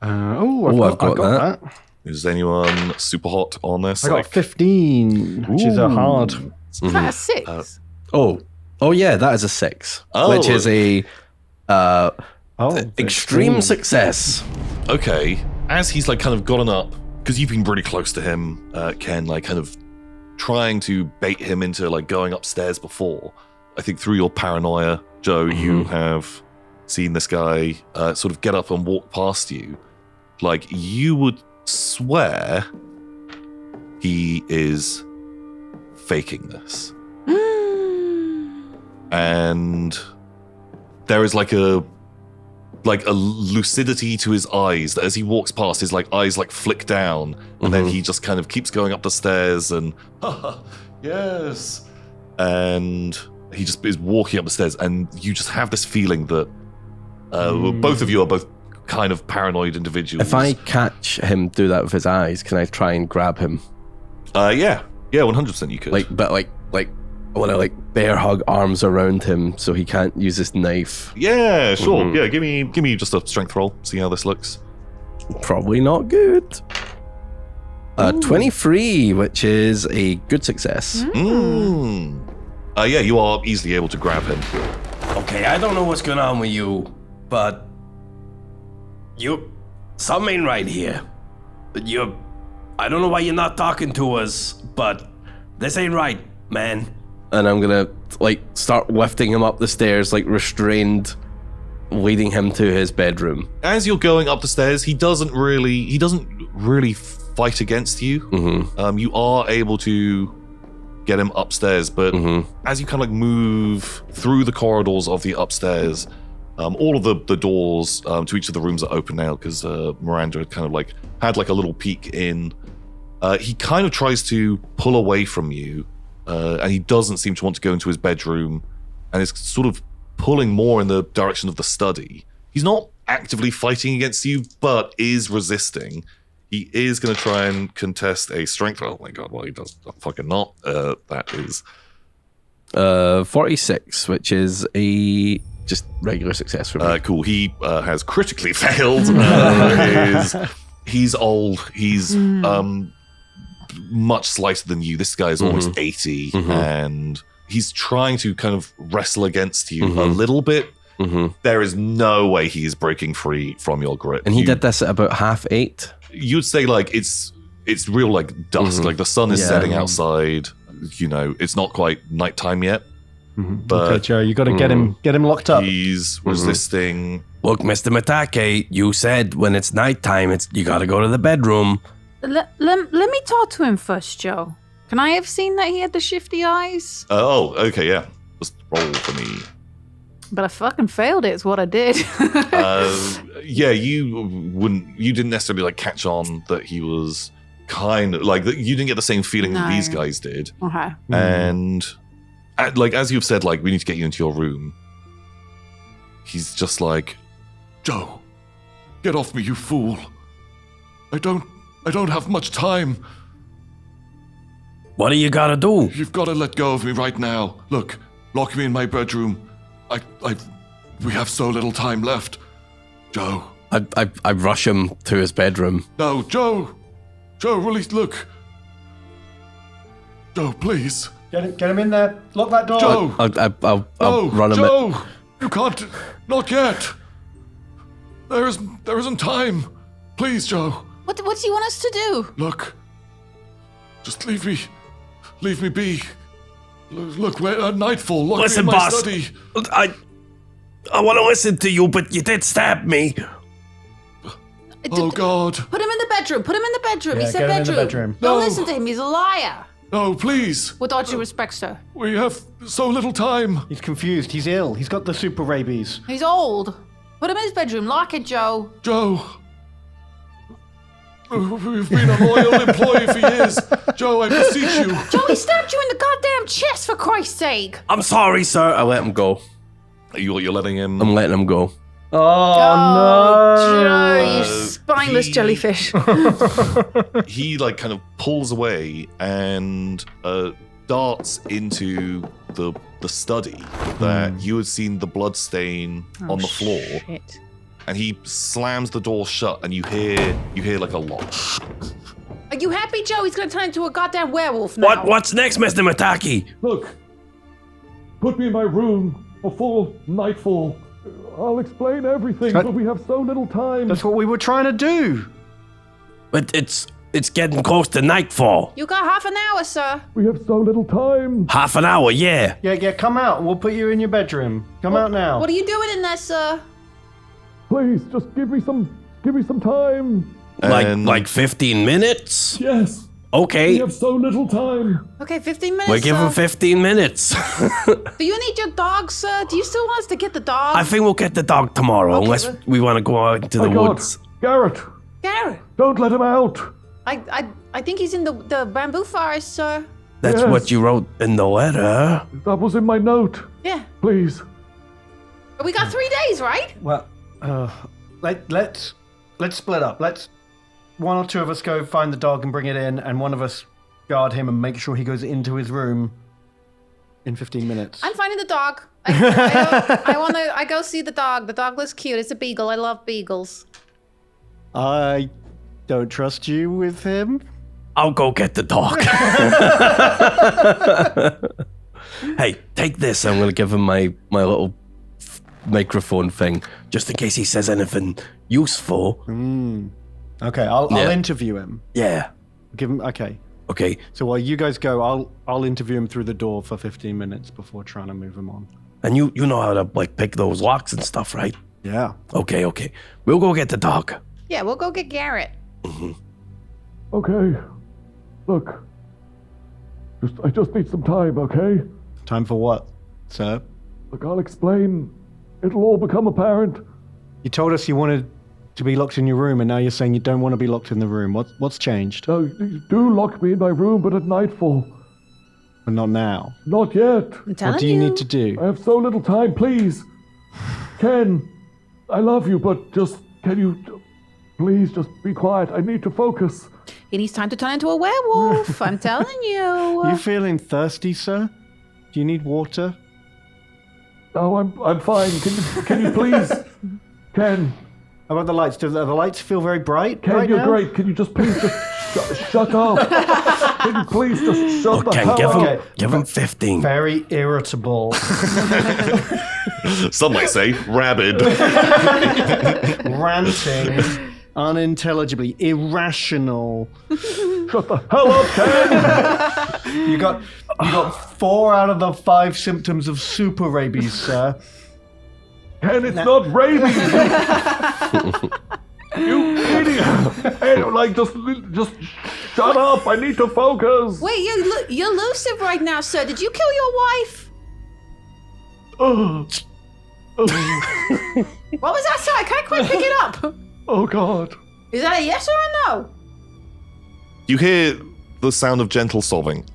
I've got that. Is anyone super hot on this? I got 15, which is a hard. Is that a 6? Oh yeah, that is a 6, which is a extreme success. Okay. As he's kind of gotten up, because you've been really close to him, Ken, kind of trying to bait him into going upstairs before. I think through your paranoia, Joe, you have seen this guy sort of get up and walk past you. You would swear he is faking this. And there is a lucidity to his eyes that as he walks past, his eyes flick down, and then he just kind of keeps going up the stairs and yes, and he just is walking up the stairs, and you just have this feeling that both of you are both kind of paranoid individuals. If I catch him do that with his eyes, can I try and grab him? Yeah, 100% you could. I want to bear hug arms around him so he can't use his knife. Yeah, sure. Yeah, give me just a strength roll. See how this looks. Probably not good. 23, which is a good success. Yeah, you are easily able to grab him. Okay, I don't know what's going on with you, but something ain't right here. I don't know why you're not talking to us, but This ain't right, man. And I'm gonna start lifting him up the stairs, restrained, leading him to his bedroom. As you're going up the stairs, he doesn't really fight against you. Mm-hmm. You are able to get him upstairs, but as you kind of move through the corridors of the upstairs, all of the doors to each of the rooms are open now because Miranda had kind of had a little peek in. He kind of tries to pull away from you, and he doesn't seem to want to go into his bedroom, and is sort of pulling more in the direction of the study. He's not actively fighting against you, but is resisting. He is going to try and contest a strength. Oh my god, well, he does fucking not. That is 46, which is a just regular success for me. cool. He has critically failed. He's old. He's much slighter than you. This guy is almost 80, and he's trying to kind of wrestle against you a little bit. There is no way he is breaking free from your grip. And he did this at about 8:30. You'd say it's real dusk. The sun is setting outside. It's not quite nighttime yet. But okay, Joe, you got to get him locked up. He's resisting. Look, Mr. Mitake, you said when it's nighttime, you got to go to the bedroom. Let me talk to him first, Joe. Can I have seen that he had the shifty eyes? Oh, okay, yeah. Just roll for me. But I fucking failed it, is what I did. Yeah, you didn't necessarily catch on that he was kind of you didn't get the same feeling that these guys did. Okay. And as you've said, we need to get you into your room. He's just Joe, get off me, you fool. I don't have much time. What do you got to do? You've got to let go of me right now. Look, lock me in my bedroom. We have so little time left. Joe. I rush him to his bedroom. No, Joe. Joe, release. Look. Joe, please. Get him in there. Lock that door. Joe. I'll run him. Joe, you can't. Not yet. There isn't time. Please, Joe. What do you want us to do? Look. Just leave me be. Look, we're at nightfall. Lock Listen, me in my boss. study. I want to listen to you, but you did stab me. Oh, God. Put him in the bedroom. Yeah, He said get him in the bedroom. bedroom. Don't No. listen to him. He's a liar. No, please. With all due respect, sir. We have so little time. He's confused. He's ill. He's got the super rabies. He's old. Put him in his bedroom. Lock it, Joe. Joe. We've been a loyal employee for years. Joe, I beseech you. Joe, he stabbed you in the goddamn chest, for Christ's sake. I'm sorry, sir. I let him go. you're letting him. I'm letting him go. Oh, Joe, you spineless he- jellyfish. He kind of pulls away and darts into the study that you had seen the blood stain on the floor. Shit. And he slams the door shut, and you hear a lock. Are you happy, Joe? He's gonna turn into a goddamn werewolf now. What's next, Mr. Mitake? Look, put me in my room before nightfall. I'll explain everything, but we have so little time. That's what we were trying to do. But it's getting close to nightfall. You got half an hour, sir. We have so little time. Half an hour, yeah. Yeah, come out. We'll put you in your bedroom. Come out now. What are you doing in there, sir? Please, just give me some time. And- Like 15 minutes? Yes, Okay. so little time. Okay, 15 minutes, We're giving sir. 15 minutes. Do you need your dog, sir? Do you still want us to get the dog? I think we'll get the dog tomorrow, Okay, unless well- we want to go out into the woods. Garrett, Garrett, don't let him out. I think he's in the bamboo forest, sir. That's Yes. what you wrote in the letter. That was in my note. Yeah. Please. But we got 3 days, right? Well, let's split up. Let's one or two of us go find the dog and bring it in, and one of us guard him and make sure he goes into his room in 15 minutes. I'm finding the dog. I go see the dog. The dog looks cute. It's a beagle. I love beagles. I don't trust you with him. I'll go get the dog. Hey, take this. I'm going to give him my little microphone thing, just in case he says anything useful. Okay, I'll Yeah. interview him. Yeah. Give him. Okay. Okay. So while you guys go, I'll interview him through the door for 15 minutes before trying to move him on. And you know how to like pick those locks and stuff, right? Yeah. Okay. We'll go get the dog. Yeah, we'll go get Garrett. Okay. Look. I just need some time, okay? Time for what, sir? Look, I'll explain. It'll all become apparent. You told us you wanted to be locked in your room, and now you're saying you don't want to be locked in the room. What's changed? You do lock me in my room, but at nightfall. But not now. Not yet. I'm telling What do you need to do? I have so little time, please. Ken, I love you, but can you please just be quiet? I need to focus. He needs time to turn into a werewolf. I'm telling you. You feeling thirsty, sir? Do you need water? No, I'm fine. Can you please? Ken, How about the lights? Do the lights feel very bright? Ken, right you're now? great. Can you just please shut up? Can you please just shut the Ken, hell up? Okay. give him 15. Very irritable, Some might say rabid. ranting, unintelligibly, irrational. Shut the hell up, Ken! You got 4 out of the 5 symptoms of super rabies, sir. Ken, it's not rabies. You idiot! Hey, just shut up. I need to focus. Wait, you're elusive right now, sir. Did you kill your wife? What was that sound? I can't quite pick it up. Oh God. Is that a yes or a no? You hear the sound of gentle sobbing.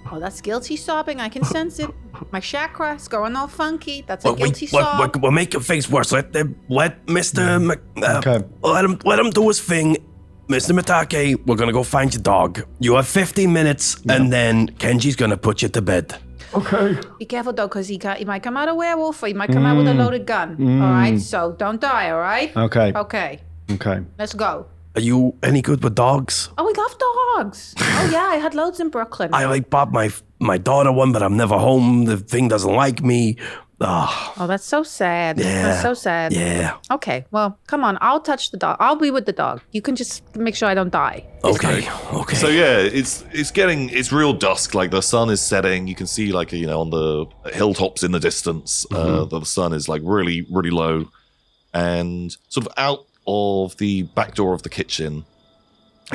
Oh, that's guilty sobbing. I can sense it. My chakra is going all funky. That's a guilty sob. We're making things worse. Let Mr. Okay. Let him do his thing. Mr. Mitake, we're gonna go find your dog. You have 15 minutes, and then Kenji's gonna put you to bed. Okay. Be careful though, because he might come out a werewolf or he might come out with a loaded gun. All right, so don't die. All right. Okay. Okay. Okay. Let's go. Are you any good with dogs? Oh, we love dogs. Oh yeah, I had loads in Brooklyn. I like bought my daughter one, but I'm never home. The thing doesn't like me. Oh, that's so sad. Yeah. That's so sad. Yeah. Okay, well, come on. I'll touch the dog. I'll be with the dog. You can just make sure I don't die. Okay. So yeah, it's real dusk. Like the sun is setting. You can see like on the hilltops in the distance, the sun is like really really low, and sort of out of the back door of the kitchen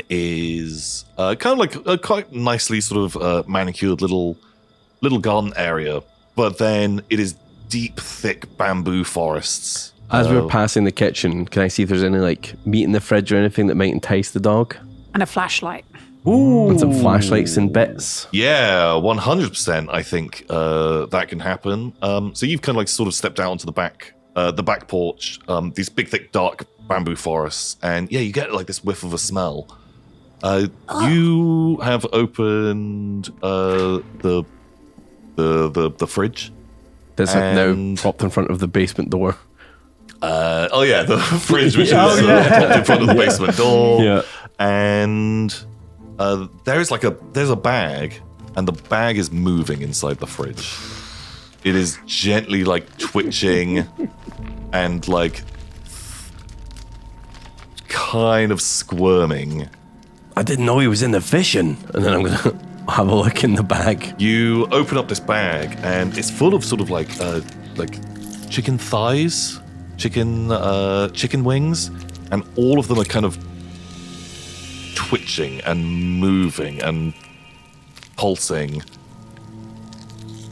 is kind of like a quite nicely sort of manicured little garden area, but then it is deep, thick bamboo forests. As we're passing the kitchen, can I see if there's any like meat in the fridge or anything that might entice the dog? And a flashlight. And some flashlights and bits. Yeah, 100%. I think that can happen. So you've kind of like sort of stepped out onto the back porch. These big, thick, dark bamboo forests, and yeah, you get like this whiff of a smell. You have opened the fridge. That's like now And- propped in front of the basement door. The fridge, which is propped in front of the basement door. Yeah. And there's a bag, and the bag is moving inside the fridge. It is gently like twitching and like kind of squirming. I didn't know he was into fishing. And then I'm gonna have a look in the bag. You open up this bag, and it's full of sort of like chicken thighs, chicken wings, and all of them are kind of twitching and moving and pulsing.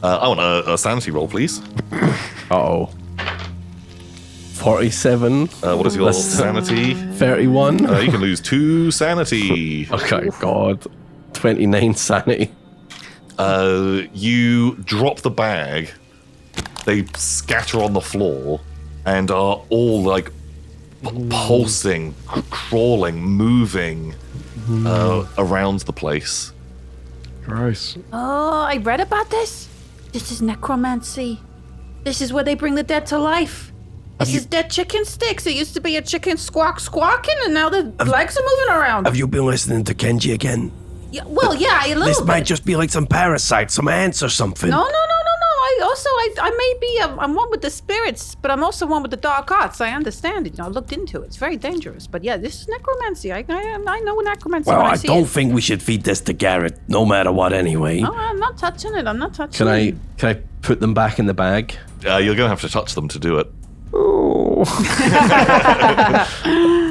I want a sanity roll, please. Uh-oh. 47. What is your sanity? 31. You can lose 2 sanity. Okay, God. 29 sanity. You drop the bag. They scatter on the floor and are all like pulsing, crawling, moving around the place. Gross. Oh, I read about this. This is necromancy. This is where they bring the dead to life. This is dead chicken sticks. It used to be a chicken squawking, and now the legs are moving around. Have you been listening to Kenji again? Yeah, well, yeah, a little This bit. might just be like some parasites, some ants or something. No. I may be, I'm one with the spirits, but I'm also one with the dark arts. I understand it. I looked into it. It's very dangerous. But yeah, this is necromancy. I know necromancy. Well, when I see don't it. think we should feed this to Garrett, no matter what anyway. No, I'm not touching it. I'm not touching Can it. I put them back in the bag? You're going to have to touch them to do it. Oh.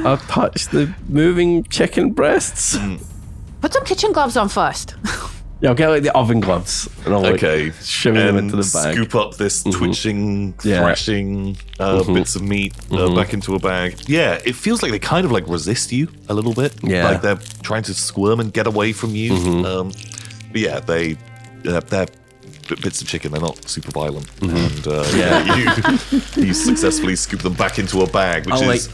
I'll touch the moving chicken breasts. Put some kitchen gloves on first. Yeah, I'll get like the oven gloves and I'll Okay. shimmy them into the bag. Scoop up this twitching, Yeah. thrashing bits of meat back into a bag. Yeah, it feels like they kind of like resist you a little bit. Yeah. Like they're trying to squirm and get away from you. But yeah, they're bits of chicken. They're not super violent. And you successfully scoop them back into a bag, which I'll is...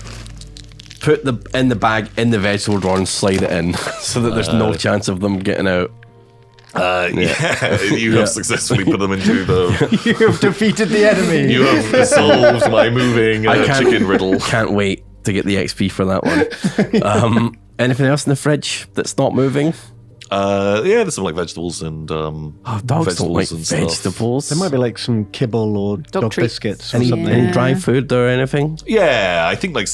put the in the bag in the vegetable drawer and slide it in so that there's no chance of them getting out. you have successfully put them into the... You have defeated the enemy. You have solved my moving chicken riddle. Can't wait to get the XP for that one. Anything else in the fridge that's not moving? Yeah, there's some like vegetables and Dogs don't like and stuff. vegetables. There might be like some kibble or dog treats. biscuits or any, something. any dry food or anything? Yeah, I think like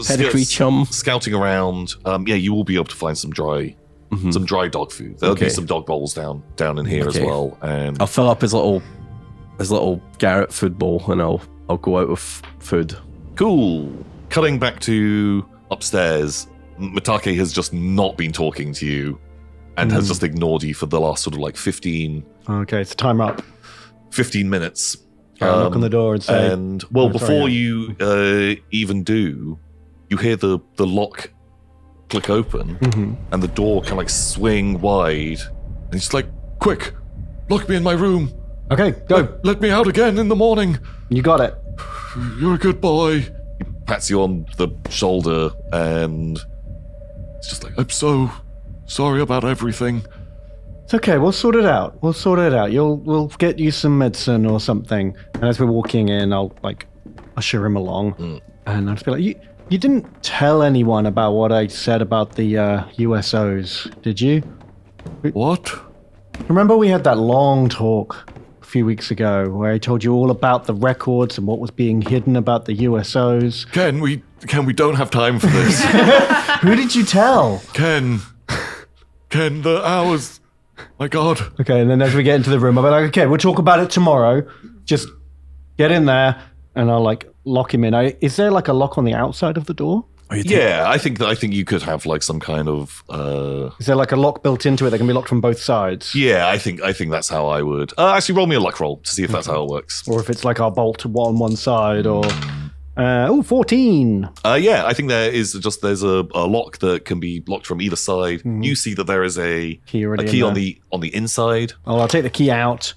Pedigree chum. scouting around. Yeah, you will be able to find some dry dog food. There'll Okay. be some dog bowls down in here as Okay. well. And I'll fill up his little Garrett food bowl and I'll go out with food. cool. Cutting back to upstairs, Mitake has just not been talking to you and has just ignored you for the last sort of like 15 Okay, it's time up. 15 minutes. I'll knock on the door and say, And well, Oh, sorry, before yeah. you even do, you hear the lock click open, and the door kind of like swing wide, and it's like, Quick, lock me in my room. okay, go. Let me out again in the morning. You got it. You're a good boy. pats you on the shoulder, and it's just like, I'm so sorry about everything. It's okay. We'll sort it out. We'll get you some medicine or something. And as we're walking in, I'll like usher him along, and I'll just be like, "You didn't tell anyone about what I said about the USOs, did you? What? Remember we had that long talk a few weeks ago where I told you all about the records and what was being hidden about the USOs? Ken, we don't have time for this. Who did you tell? Ken, the hours. My God. Okay, and then as we get into the room, I'll be like, okay, we'll talk about it tomorrow. Just get in there, and I'll like lock him in. Is there like a lock on the outside of the door? yeah, I think you could have like some kind of Is there like a lock built into it that can be locked from both sides? yeah, I think that's how I would actually roll me a luck roll to see if that's how it works. Or if it's like our bolt on one side, or 14. Yeah, I think there's a lock that can be locked from either side. You see that there is a Key already key in on there. the inside. Oh, I'll take the key out.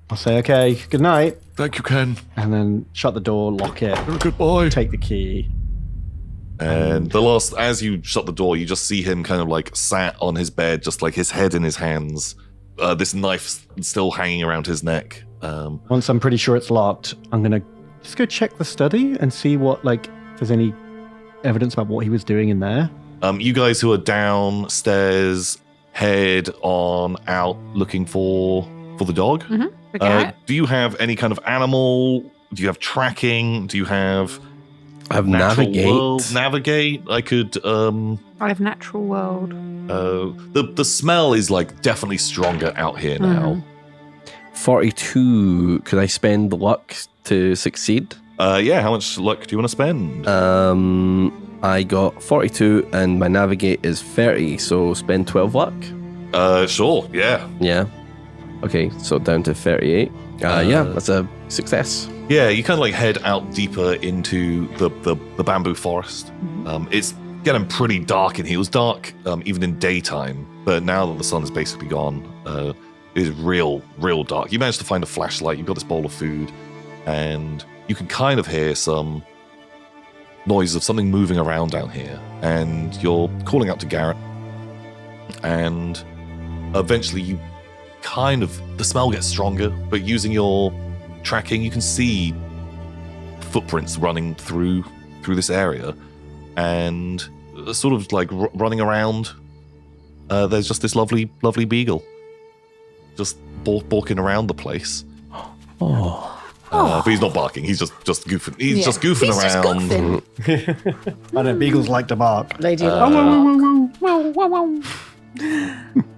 I'll say, okay, good night, Thank you, Ken. and then shut the door, lock it, You're a good boy. take the key. And as you shut the door, you just see him kind of like sat on his bed, just like his head in his hands, this knife still hanging around his neck. Once I'm pretty sure it's locked, I'm gonna just go check the study and see what if there's any evidence about what he was doing in there. You guys who are downstairs head on out looking for the dog. Okay. Do you have any kind of animal? Do you have tracking? Do you have I have natural navigate. world? Navigate. I could. I have natural world. The smell is like definitely stronger out here now. 42. Could I spend luck to succeed? Yeah. How much luck do you want to spend? I got 42 and my navigate is 30, so spend 12 luck. Sure. Yeah. Yeah. Okay, so down to 38. Yeah, that's a success. Yeah. You kind of like head out deeper into the bamboo forest. It's getting pretty dark in here. It was dark even in daytime, but now that the sun is basically gone, it is real dark. You managed to find a flashlight. You've got this bowl of food, and you can kind of hear some noise of something moving around down here. And you're calling out to Garrett, and eventually the smell gets stronger, but using your tracking, you can see footprints running through this area, and sort of like running around. There's just this lovely beagle, just balking around the place. But he's not barking. He's just goofing. He's just goofing He's just around. goofing. I know beagles like to bark. They do.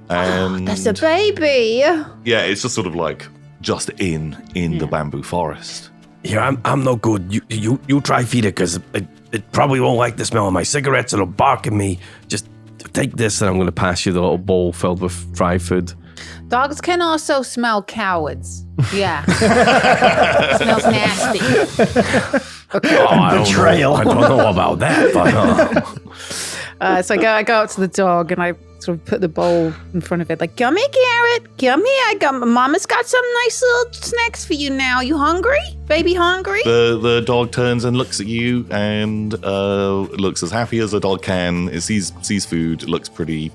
And That's a baby. yeah, it's just sort of like just in the bamboo forest. Here, I'm no good. You try feed it, because it probably won't like the smell of my cigarettes. It'll bark at me. Just take this, and I'm going to pass you the little bowl filled with dry food. Dogs can also smell cowards. Yeah. Smells nasty. Betrayal. I don't know about that, but So I go up to the dog and I sort of put the bowl in front of it. Like, come here, Garrett. Come here. Mama's got some nice little snacks for you now. You hungry? Baby hungry? The dog turns and looks at you and looks as happy as a dog can. It sees food. Looks pretty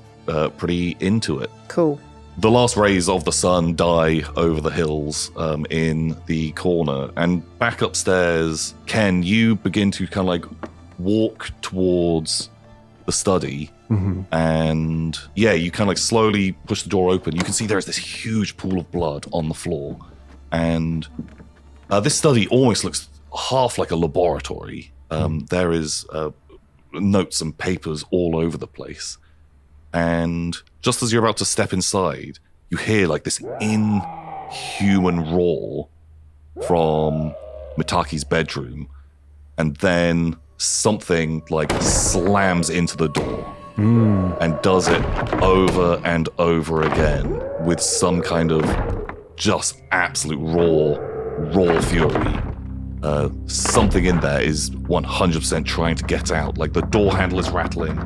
into it. Cool. The last rays of the sun die over the hills in the corner. And back upstairs, Ken, you begin to kind of like walk towards the study. And yeah, you kind of like slowly push the door open. You can see there's this huge pool of blood on the floor. And this study almost looks half like a laboratory. There is notes and papers all over the place. And just as you're about to step inside, you hear like this inhuman roar from Mitake's bedroom, and then something like slams into the door and does it over and over again with some kind of just absolute raw fury. Something in there is 100% trying to get out. Like the door handle is rattling.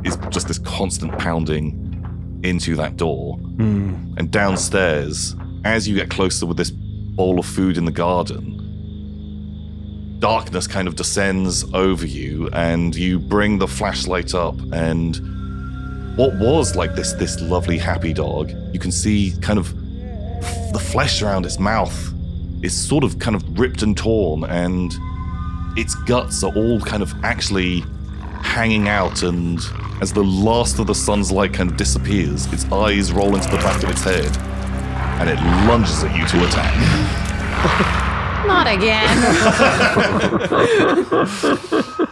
It's just this constant pounding into that door. And downstairs, as you get closer with this bowl of food in the garden, darkness kind of descends over you, and you bring the flashlight up, and what was like this lovely happy dog, you can see kind of the flesh around its mouth is sort of kind of ripped and torn, and its guts are all kind of actually hanging out, and as the last of the sun's light kind of disappears, its eyes roll into the back of its head, and it lunges at you to attack. Not again.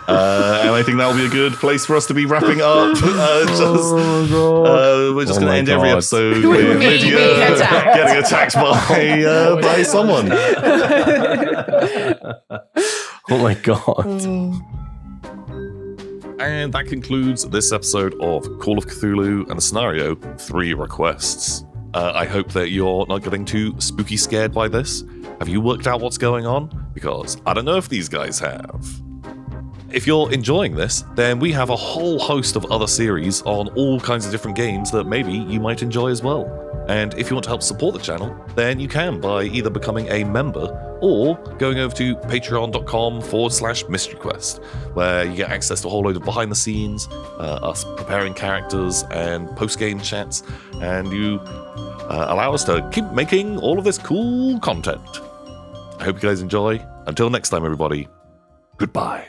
And I think that'll be a good place for us to be wrapping up. We're just going to end every episode with me Lydia being attacked. getting attacked by someone. Oh my god. And that concludes this episode of Call of Cthulhu and the scenario 3 requests. I hope that you're not getting too spooky scared by this. Have you worked out what's going on? Because I don't know if these guys have. If you're enjoying this, then we have a whole host of other series on all kinds of different games that maybe you might enjoy as well. And if you want to help support the channel, then you can by either becoming a member or going over to patreon.com/mysteryquest, where you get access to a whole load of behind the scenes, us preparing characters and post-game chats, and you allow us to keep making all of this cool content. I hope you guys enjoy. Until next time, everybody, goodbye.